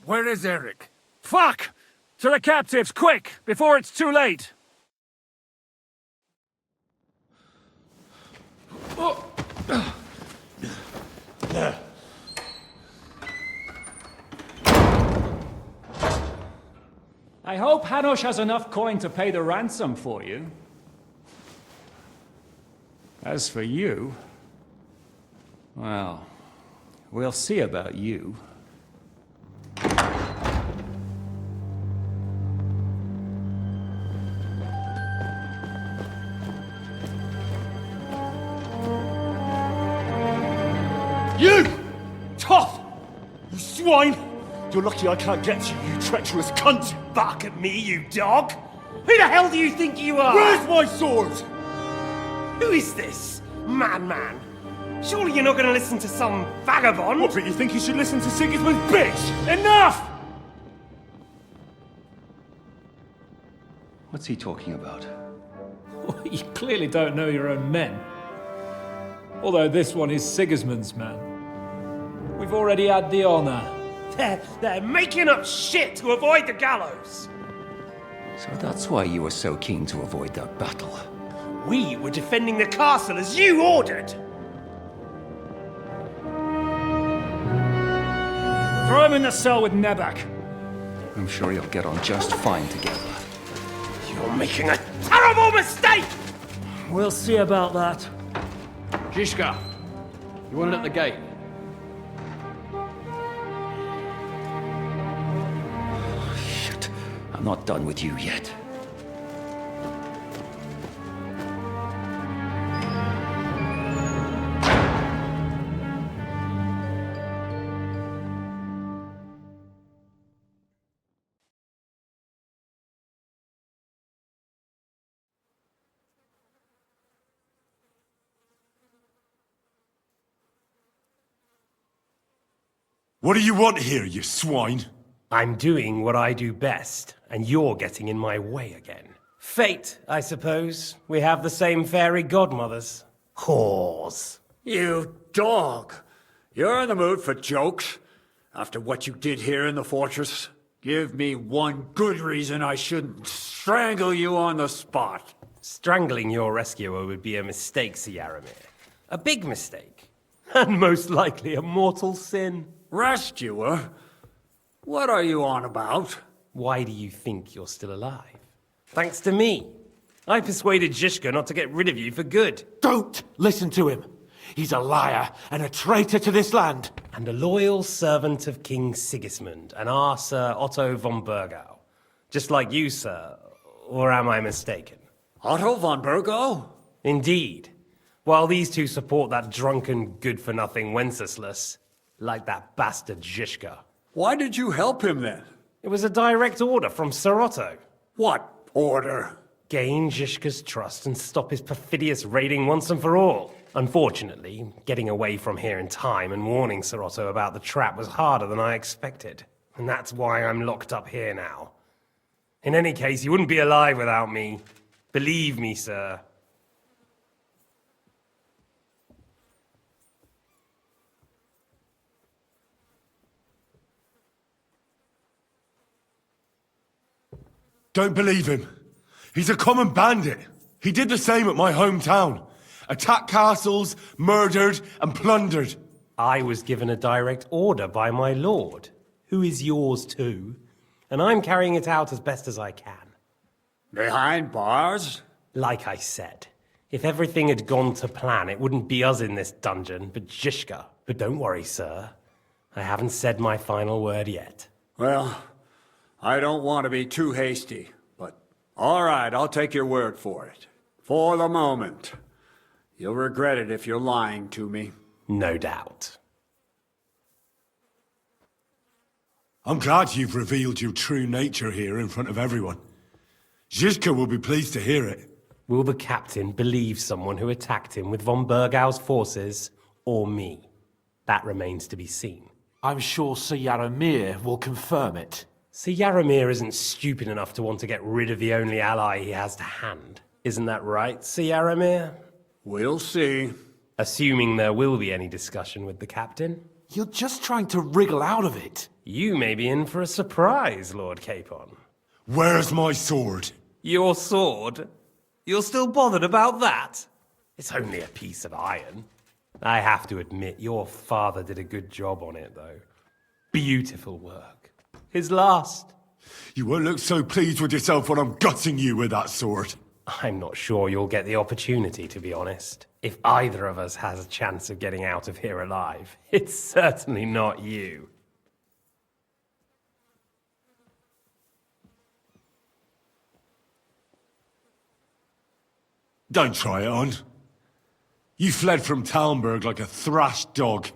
Where is Eric? Fuck! To the captives, quick, before it's too late! I hope Hanush has enough coin to pay the ransom for you. As for you, well, we'll see about you. You! Toff! You swine! You're lucky I can't get you, you treacherous cunt! Bark at me, you dog! Who the hell do you think you are? Where's my sword? Who is this? Man. Surely you're not gonna listen to some vagabond? What, but you think you should listen to Sigismund's bitch? Enough! What's he talking about? You clearly don't know your own men. Although this one is Sigismund's man. We've already had the honor. They're making up shit to avoid the gallows! So that's why you were so keen to avoid that battle. We were defending the castle as you ordered! Throw him in the cell with Nebak. I'm sure you'll get on just fine together. You're making a terrible mistake! We'll see about that. Zizka, you want it at the gate? Shit. I'm not done with you yet. What do you want here, you swine? I'm doing what I do best, and you're getting in my way again. Fate, I suppose. We have the same fairy godmothers. Whores. You dog! You're in the mood for jokes? After what you did here in the fortress? Give me one good reason I shouldn't strangle you on the spot. Strangling your rescuer would be a mistake, Yaramir. A big mistake. And most likely a mortal sin. Rescuer? What are you on about? Why do you think you're still alive? Thanks to me. I persuaded Zizka not to get rid of you for good. Don't listen to him. He's a liar and a traitor to this land. And a loyal servant of King Sigismund and our Sir Otto von Burgau. Just like you, sir. Or am I mistaken? Otto von Burgau? Indeed. While these two support that drunken, good-for-nothing Wenceslas, like that bastard Zizka. Why did you help him then? It was a direct order from Sir Otto. What order? Gain Zizka's trust and stop his perfidious raiding once and for all. Unfortunately, getting away from here in time and warning Sir Otto about the trap was harder than I expected. And that's why I'm locked up here now. In any case, you wouldn't be alive without me. Believe me, sir. Don't believe him. He's a common bandit. He did the same at my hometown. Attacked castles, murdered, and plundered. I was given a direct order by my lord, who is yours too, and I'm carrying it out as best as I can. Behind bars? Like I said, if everything had gone to plan, it wouldn't be us in this dungeon, but Zizka. But don't worry, sir. I haven't said my final word yet. Well, I don't want to be too hasty, but all right, I'll take your word for it. For the moment. You'll regret it if you're lying to me. No doubt. I'm glad you've revealed your true nature here in front of everyone. Zizka will be pleased to hear it. Will the captain believe someone who attacked him with von Burgau's forces, or me? That remains to be seen. I'm sure Sir Yaramir will confirm it. Sir Yaramir isn't stupid enough to want to get rid of the only ally he has to hand. Isn't that right, Sir Yaramir? We'll see. Assuming there will be any discussion with the captain. You're just trying to wriggle out of it. You may be in for a surprise, Lord Capon. Where's my sword? Your sword? You're still bothered about that? It's only a piece of iron. I have to admit, your father did a good job on it, though. Beautiful work. His last. You won't look so pleased with yourself when I'm gutting you with that sword. I'm not sure you'll get the opportunity, to be honest. If either of us has a chance of getting out of here alive, it's certainly not you. Don't try it on. You fled from Talmberg like a thrashed dog.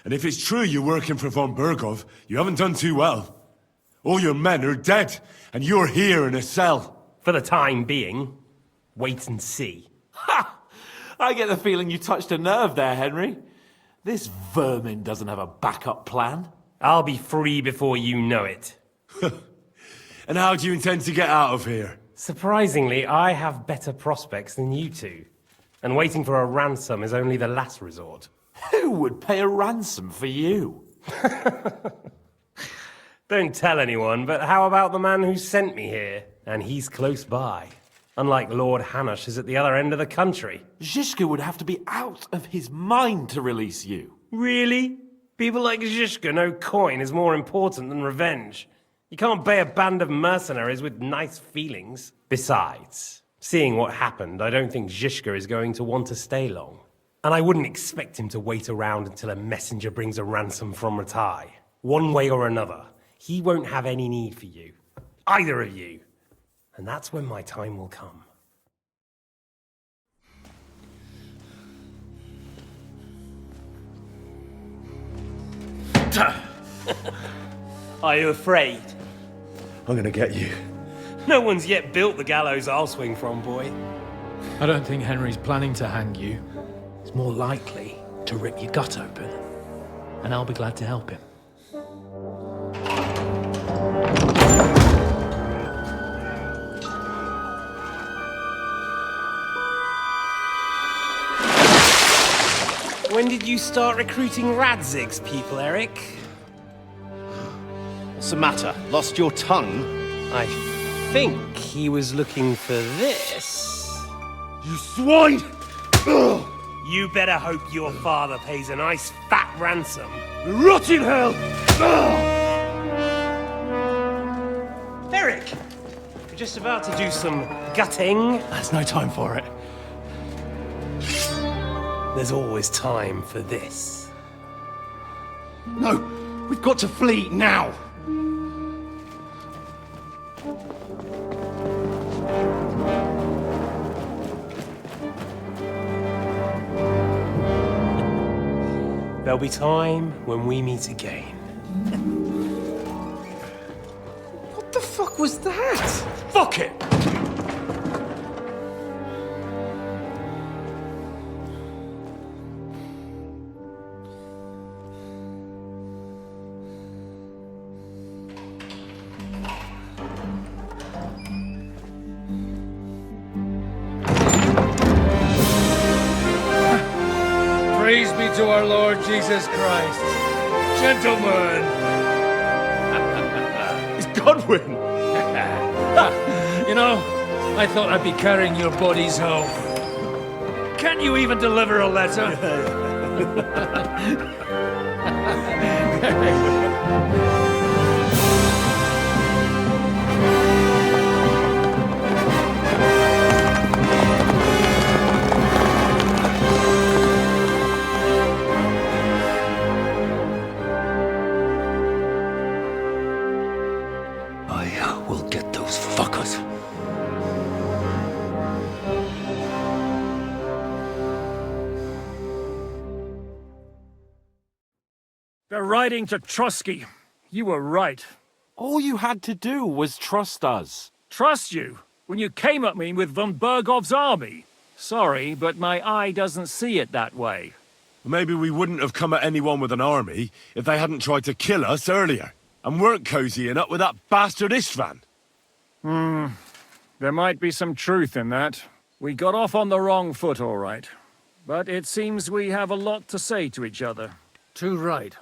And if it's true you're working for von Burgov, you haven't done too well. All your men are dead, and you're here in a cell. For the time being, wait and see. Ha! I get the feeling you touched a nerve there, Henry. This vermin doesn't have a backup plan. I'll be free before you know it. And how do you intend to get out of here? Surprisingly, I have better prospects than you two. And waiting for a ransom is only the last resort. Who would pay a ransom for you? Don't tell anyone, but how about the man who sent me here? And he's close by. Unlike Lord Hanush is at the other end of the country. Zizka would have to be out of his mind to release you. Really? People like Zizka know coin is more important than revenge. You can't bay a band of mercenaries with nice feelings. Besides, seeing what happened, I don't think Zhishka is going to want to stay long. And I wouldn't expect him to wait around until a messenger brings a ransom from Ratai. One way or another, he won't have any need for you. Either of you. And that's when my time will come. Are you afraid? I'm gonna get you. No one's yet built the gallows I'll swing from, boy. I don't think Henry's planning to hang you. He's more likely to rip your gut open. And I'll be glad to help him. When did you start recruiting Radzig's people, Eric? What's the matter? Lost your tongue? I think he was looking for this. You swine! Ugh. You better hope your father pays a nice fat ransom. Rot in hell! Ugh. Eric! You're just about to do some gutting. There's no time for it. There's always time for this. No! We've got to flee now! There'll be time when we meet again. What the fuck was that? Fuck it! Praise be to our Lord Jesus Christ. Gentlemen! It's Godwin! You know, I thought I'd be carrying your bodies home. Can't you even deliver a letter? We'll get those fuckers. They're riding to Trusky. You were right. All you had to do was trust us. Trust you? When you came at me with von Bergov's army? Sorry, but my eye doesn't see it that way. Maybe we wouldn't have come at anyone with an army if they hadn't tried to kill us earlier. And weren't cozying up with that bastard Istvan. There might be some truth in that. We got off on the wrong foot, all right. But it seems we have a lot to say to each other. Too right.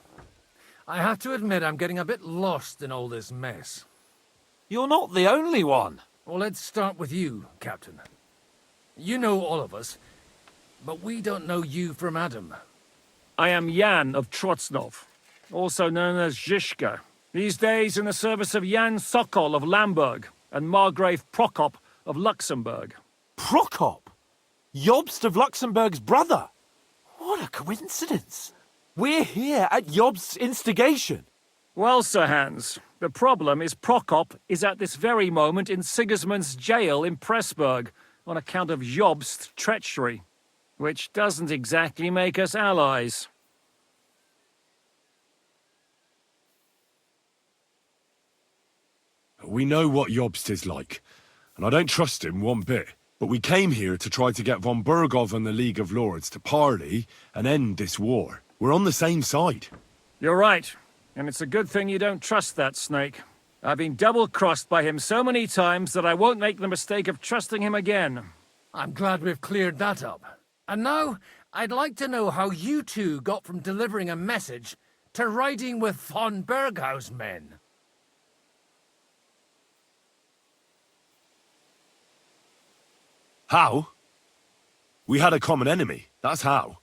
I have to admit I'm getting a bit lost in all this mess. You're not the only one. Well, let's start with you, Captain. You know all of us, but we don't know you from Adam. I am Jan of Trotsnov, also known as Zhishka. These days in the service of Jan Sokol of Lamberg and Margrave Prokop of Luxembourg. Prokop? Jobst of Luxembourg's brother? What a coincidence. We're here at Jobst's instigation. Well, Sir Hans, the problem is Prokop is at this very moment in Sigismund's jail in Pressburg on account of Jobst's treachery, which doesn't exactly make us allies. We know what Jobst is like, and I don't trust him one bit. But we came here to try to get von Bergov and the League of Lords to parley and end this war. We're on the same side. You're right, and it's a good thing you don't trust that snake. I've been double-crossed by him so many times that I won't make the mistake of trusting him again. I'm glad we've cleared that up. And now, I'd like to know how you two got from delivering a message to riding with von Berghaus' men. How? We had a common enemy, that's how.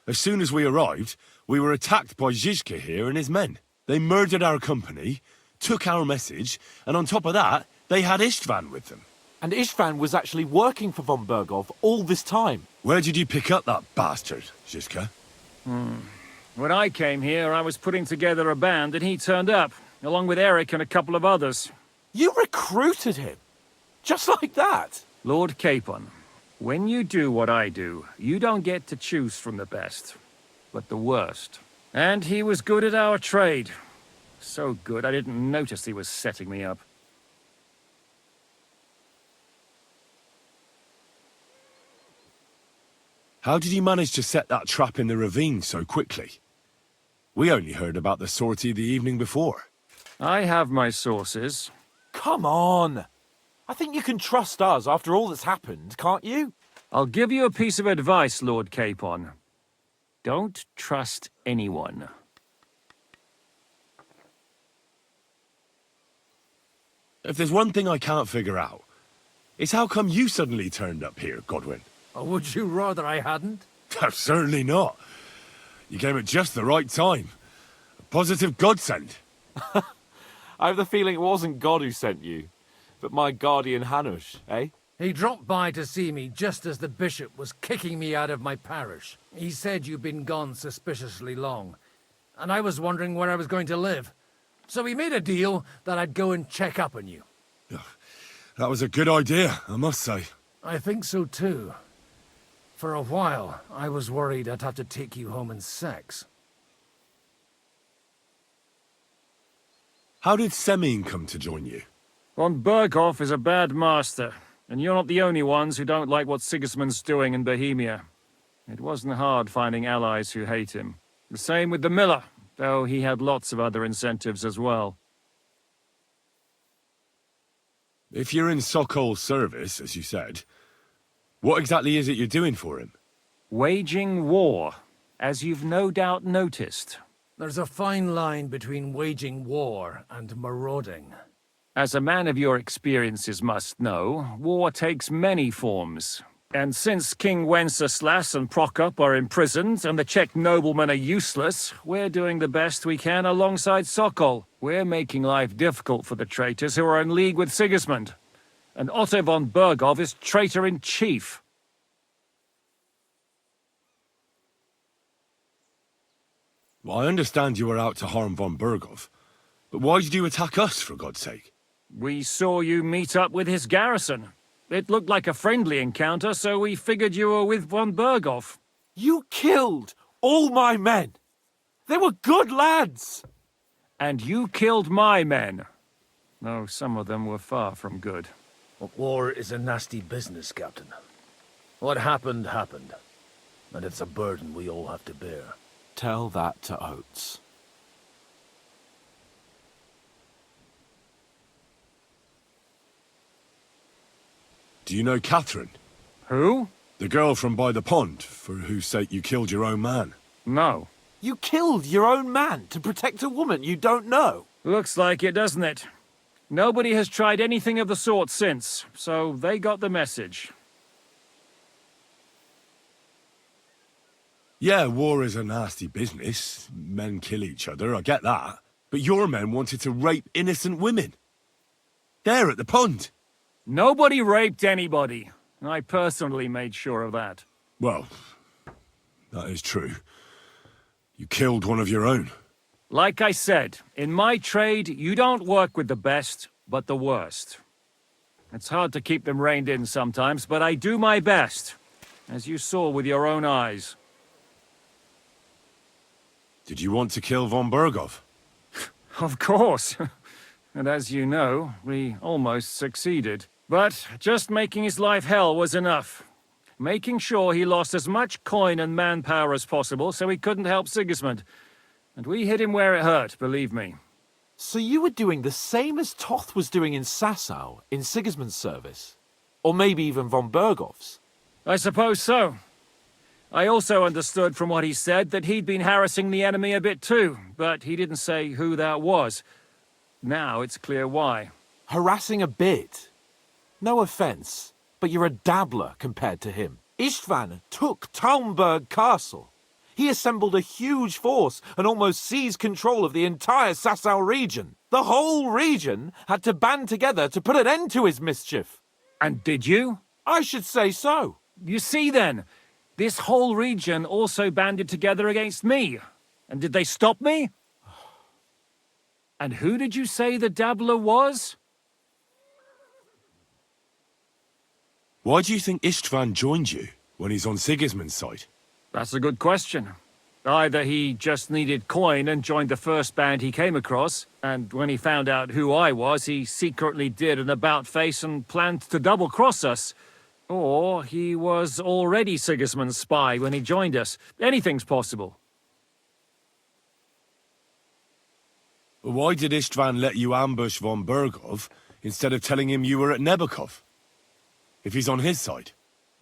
As soon as we arrived, we were attacked by Zhizka here and his men. They murdered our company, took our message, and on top of that, they had Istvan with them. And Istvan was actually working for von Bergov all this time. Where did you pick up that bastard, Žižka? When I came here, I was putting together a band and he turned up, along with Eric and a couple of others. You recruited him? Just like that? Lord Capon, when you do what I do, you don't get to choose from the best, but the worst. And he was good at our trade. So good, I didn't notice he was setting me up. How did you manage to set that trap in the ravine so quickly? We only heard about the sortie the evening before. I have my sources. Come on! I think you can trust us after all that's happened, can't you? I'll give you a piece of advice, Lord Capon. Don't trust anyone. If there's one thing I can't figure out, it's how come you suddenly turned up here, Godwin? Or would you rather I hadn't? Certainly not. You came at just the right time. A positive godsend. I have the feeling it wasn't God who sent you, but my guardian Hanush, eh? He dropped by to see me just as the bishop was kicking me out of my parish. He said you'd been gone suspiciously long, and I was wondering where I was going to live. So we made a deal that I'd go and check up on you. That was a good idea, I must say. I think so too. For a while, I was worried I'd have to take you home in sex. How did Semyon come to join you? Von Bergov is a bad master, and you're not the only ones who don't like what Sigismund's doing in Bohemia. It wasn't hard finding allies who hate him. The same with the miller, though he had lots of other incentives as well. If you're in Sokol's service, as you said, what exactly is it you're doing for him? Waging war, as you've no doubt noticed. There's a fine line between waging war and marauding. As a man of your experiences must know, war takes many forms. And since King Wenceslas and Prokop are imprisoned and the Czech noblemen are useless, we're doing the best we can alongside Sokol. We're making life difficult for the traitors who are in league with Sigismund. And Otto von Bergov is traitor-in-chief. Well, I understand you were out to harm von Bergov, but why did you attack us, for God's sake? We saw you meet up with his garrison. It looked like a friendly encounter, so we figured you were with von Bergov. You killed all my men! They were good lads! And you killed my men. Though some of them were far from good. War is a nasty business, Captain. What happened, happened. And it's a burden we all have to bear. Tell that to Oates. Do you know Catherine? Who? The girl from by the pond, for whose sake you killed your own man. No. You killed your own man to protect a woman you don't know? Looks like it, doesn't it? Nobody has tried anything of the sort since, so they got the message. Yeah, war is a nasty business. Men kill each other, I get that. But your men wanted to rape innocent women. There at the pond. Nobody raped anybody. I personally made sure of that. Well, that is true. You killed one of your own. Like I said, in my trade, you don't work with the best, but the worst. It's hard to keep them reined in sometimes, but I do my best, as you saw with your own eyes. Did you want to kill von Bergov? Of course. And as you know, we almost succeeded. But just making his life hell was enough. Making sure he lost as much coin and manpower as possible so he couldn't help Sigismund. And we hit him where it hurt, believe me. So you were doing the same as Toth was doing in Sasau, in Sigismund's service? Or maybe even von Bergov's? I suppose so. I also understood from what he said that he'd been harassing the enemy a bit too, but he didn't say who that was. Now it's clear why. Harassing a bit? No offense, but you're a dabbler compared to him. Istvan took Talmberg Castle. He assembled a huge force and almost seized control of the entire Sasau region. The whole region had to band together to put an end to his mischief. And did you? I should say so. You see then, this whole region also banded together against me. And did they stop me? And who did you say the dabbler was? Why do you think Istvan joined you when he's on Sigismund's side? That's a good question. Either he just needed coin and joined the first band he came across, and when he found out who I was, he secretly did an about-face and planned to double-cross us. Or he was already Sigismund's spy when he joined us. Anything's possible. Why did Istvan let you ambush von Bergov instead of telling him you were at Nebakov? If he's on his side.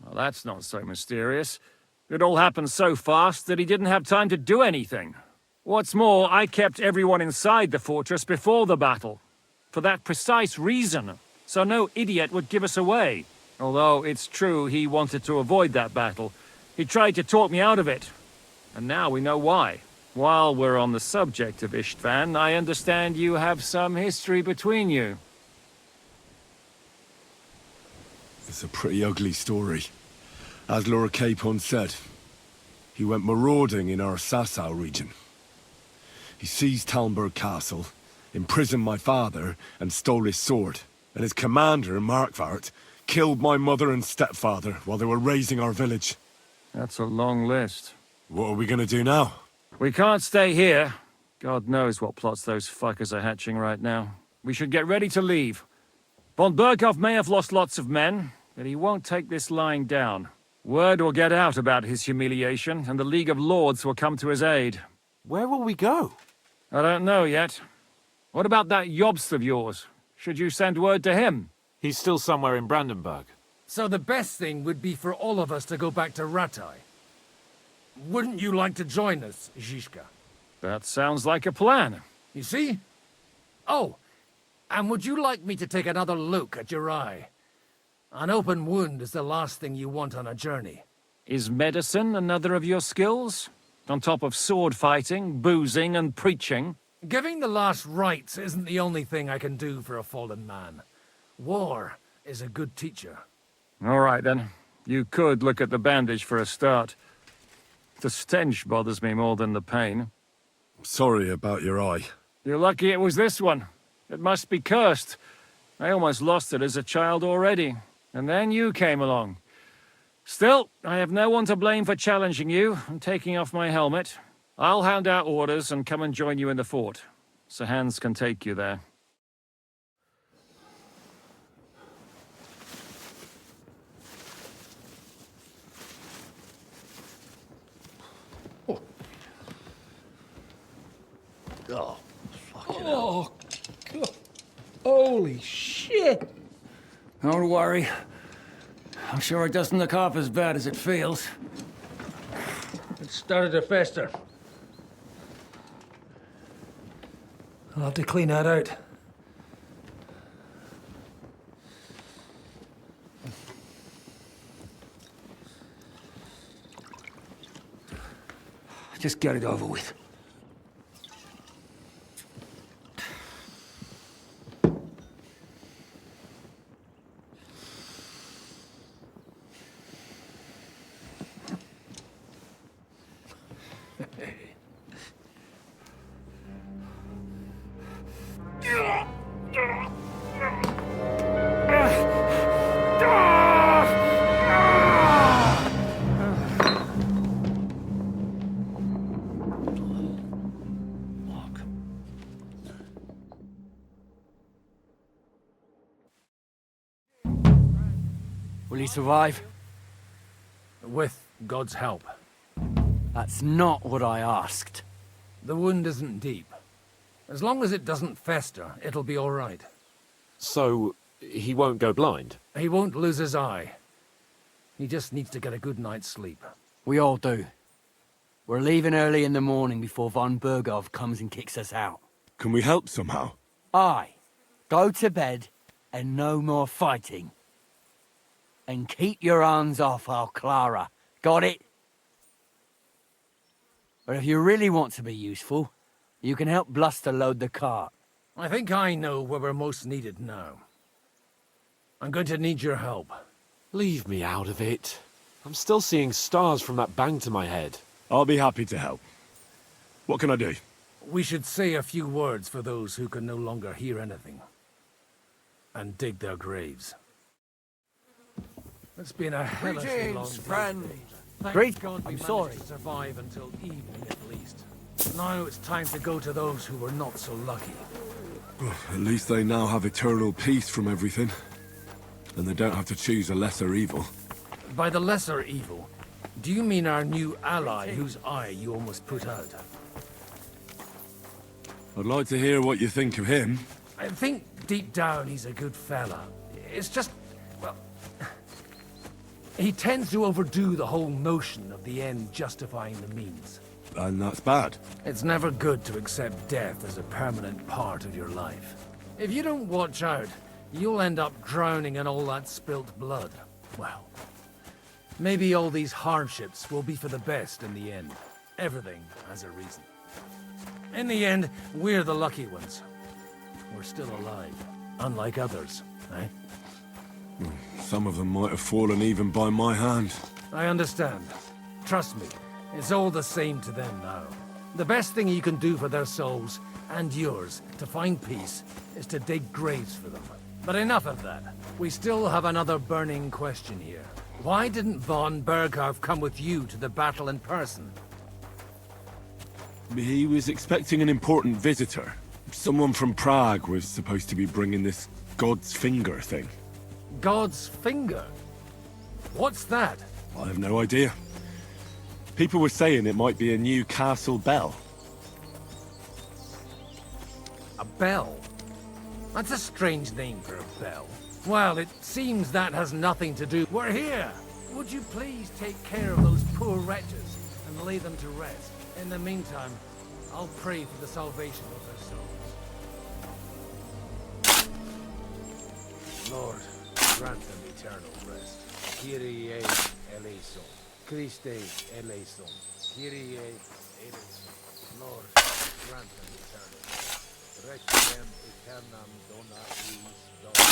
Well, that's not so mysterious. It all happened so fast that he didn't have time to do anything. What's more, I kept everyone inside the fortress before the battle. For that precise reason, so no idiot would give us away. Although it's true he wanted to avoid that battle. He tried to talk me out of it. And now we know why. While we're on the subject of Istvan, I understand you have some history between you. It's a pretty ugly story. As Laura Capon said, he went marauding in our Sasau region. He seized Talmberg Castle, imprisoned my father, and stole his sword. And his commander, Markvart, killed my mother and stepfather while they were raising our village. That's a long list. What are we gonna do now? We can't stay here. God knows what plots those fuckers are hatching right now. We should get ready to leave. Von Bergov may have lost lots of men, but he won't take this lying down. Word will get out about his humiliation, and the League of Lords will come to his aid. Where will we go? I don't know yet. What about that Jobst of yours? Should you send word to him? He's still somewhere in Brandenburg. So the best thing would be for all of us to go back to Ratai. Wouldn't you like to join us, Zizka? That sounds like a plan. You see? Oh, and would you like me to take another look at your eye? An open wound is the last thing you want on a journey. Is medicine another of your skills? On top of sword fighting, boozing, and preaching? Giving the last rites isn't the only thing I can do for a fallen man. War is a good teacher. All right, then. You could look at the bandage for a start. The stench bothers me more than the pain. Sorry about your eye. You're lucky it was this one. It must be cursed. I almost lost it as a child already. And then you came along. Still, I have no one to blame for challenging you and taking off my helmet. I'll hand out orders and come and join you in the fort. Sir Hans can take you there. Oh, fucking Oh, God. Holy shit! Don't worry. I'm sure it doesn't look half as bad as it feels. It started to fester. I'll have to clean that out. Just get it over with. Will he survive? With God's help. That's not what I asked. The wound isn't deep. As long as it doesn't fester, it'll be all right. So, he won't go blind? He won't lose his eye. He just needs to get a good night's sleep. We all do. We're leaving early in the morning before von Bergov comes and kicks us out. Can we help somehow? Aye. Go to bed and no more fighting. And keep your hands off our Clara. Got it? But if you really want to be useful, you can help Bluster load the cart. I think I know where we're most needed now. I'm going to need your help. Leave me out of it. I'm still seeing stars from that bang to my head. I'll be happy to help. What can I do? We should say a few words for those who can no longer hear anything. And dig their graves. It's been a hellishly long day. Friend. Thank God we managed to survive until evening at least. Now it's time to go to those who were not so lucky. At least they now have eternal peace from everything. And they don't have to choose a lesser evil. By the lesser evil, do you mean our new ally whose eye you almost put out? I'd like to hear what you think of him. I think deep down he's a good fella. It's just, well, he tends to overdo the whole notion of the end justifying the means. And that's bad. It's never good to accept death as a permanent part of your life. If you don't watch out, you'll end up drowning in all that spilt blood. Well, maybe all these hardships will be for the best in the end. Everything has a reason. In the end, we're the lucky ones. We're still alive, unlike others, eh? Some of them might have fallen even by my hand. I understand. Trust me, it's all the same to them now. The best thing you can do for their souls, and yours, to find peace, is to dig graves for them. But enough of that. We still have another burning question here. Why didn't von Berghoff come with you to the battle in person? He was expecting an important visitor. Someone from Prague was supposed to be bringing this God's Finger thing. God's Finger? What's that? I have no idea. People were saying it might be a new castle bell. A bell? That's a strange name for a bell. Well, it seems that has nothing to do. We're here! Would you please take care of those poor wretches and lay them to rest? In the meantime, I'll pray for the salvation of their souls. Lord, grant them eternal rest. Kyrie eleison. Christe eleison. Kyrie eleison. Lord, grant them eternal rest. Requiem aeternam dona eis dona.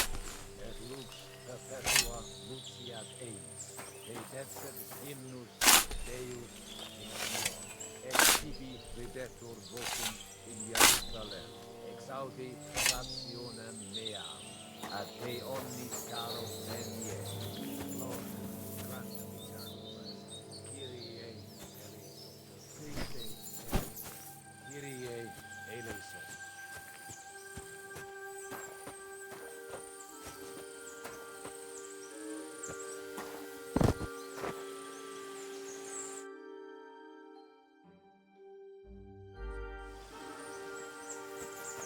Et lux perpetua luciat eis. Edexit hymnus Deus in Sion. Et tibi videtur vocum in Jerusalem. Exaudi rationem meam. Ad te omnis caro menie. Lord, grant them eternal rest. Kyrie eleison. Christe eleison. Kyrie eleison.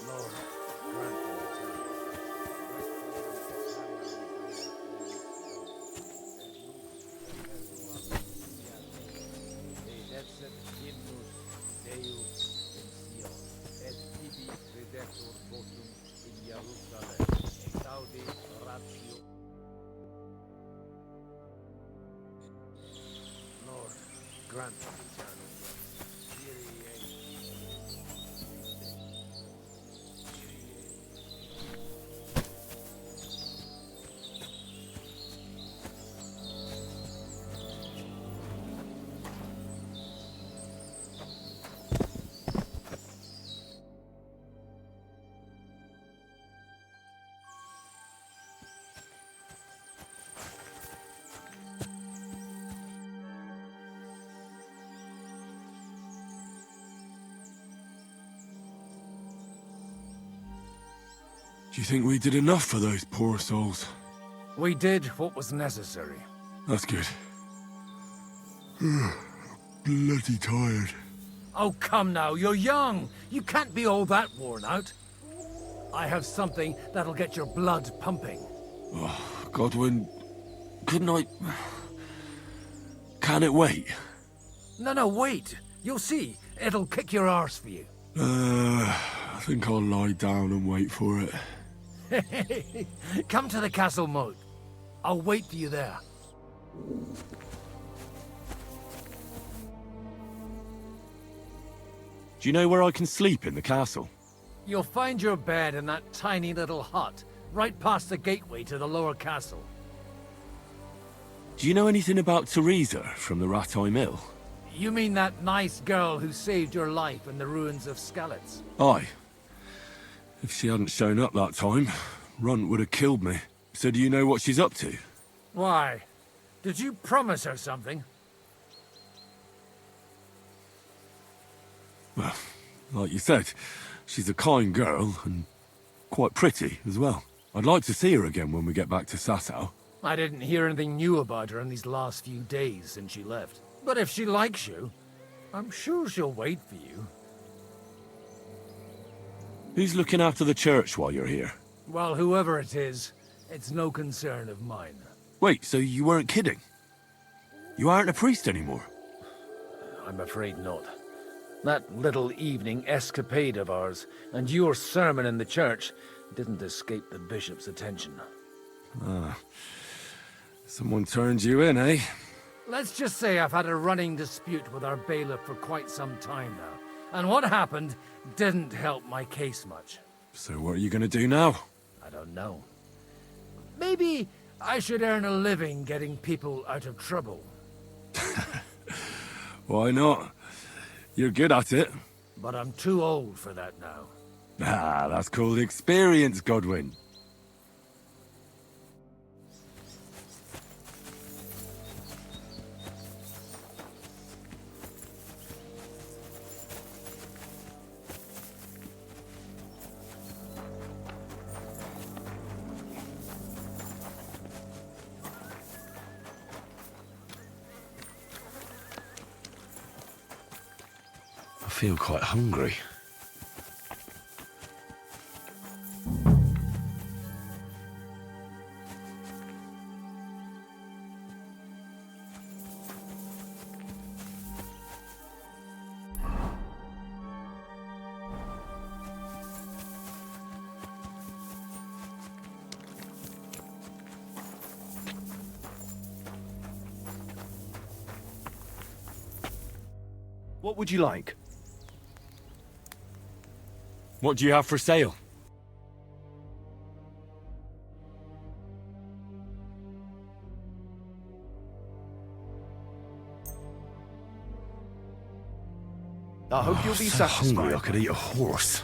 Lord, grant them Edexit hymnus Deus in Sion. Et tibi videtur vocum in Jerusalem. Exaudi ratio. Lord, grant them eternal rest. Kyrie Do you think we did enough for those poor souls? We did what was necessary. That's good. Bloody tired. Oh, come now, you're young. You can't be all that worn out. I have something that'll get your blood pumping. Oh, Godwin, couldn't I... Can it wait? No, wait. You'll see. It'll kick your arse for you. I think I'll lie down and wait for it. Come to the castle moat. I'll wait for you there. Do you know where I can sleep in the castle? You'll find your bed in that tiny little hut, right past the gateway to the lower castle. Do you know anything about Teresa from the Ratay Mill? You mean that nice girl who saved your life in the ruins of Skalitz? Aye. If she hadn't shown up that time, Runt would have killed me. So do you know what she's up to? Why? Did you promise her something? Well, like you said, she's a kind girl and quite pretty as well. I'd like to see her again when we get back to Sasau. I didn't hear anything new about her in these last few days since she left. But if she likes you, I'm sure she'll wait for you. Who's looking after the church while you're here? Well, whoever it is, it's no concern of mine. Wait, so you weren't kidding? You aren't a priest anymore? I'm afraid not. That little evening escapade of ours, and your sermon in the church, didn't escape the bishop's attention. Ah. Someone turned you in, eh? Let's just say I've had a running dispute with our bailiff for quite some time now. And what happened didn't help my case much. So what are you gonna do now? I don't know. Maybe I should earn a living getting people out of trouble. Why not? You're good at it. But I'm too old for that now. Ah, that's called experience, Godwin. I feel quite hungry. What would you like? What do you have for sale? I hope you'll be so hungry satisfied. I could eat a horse.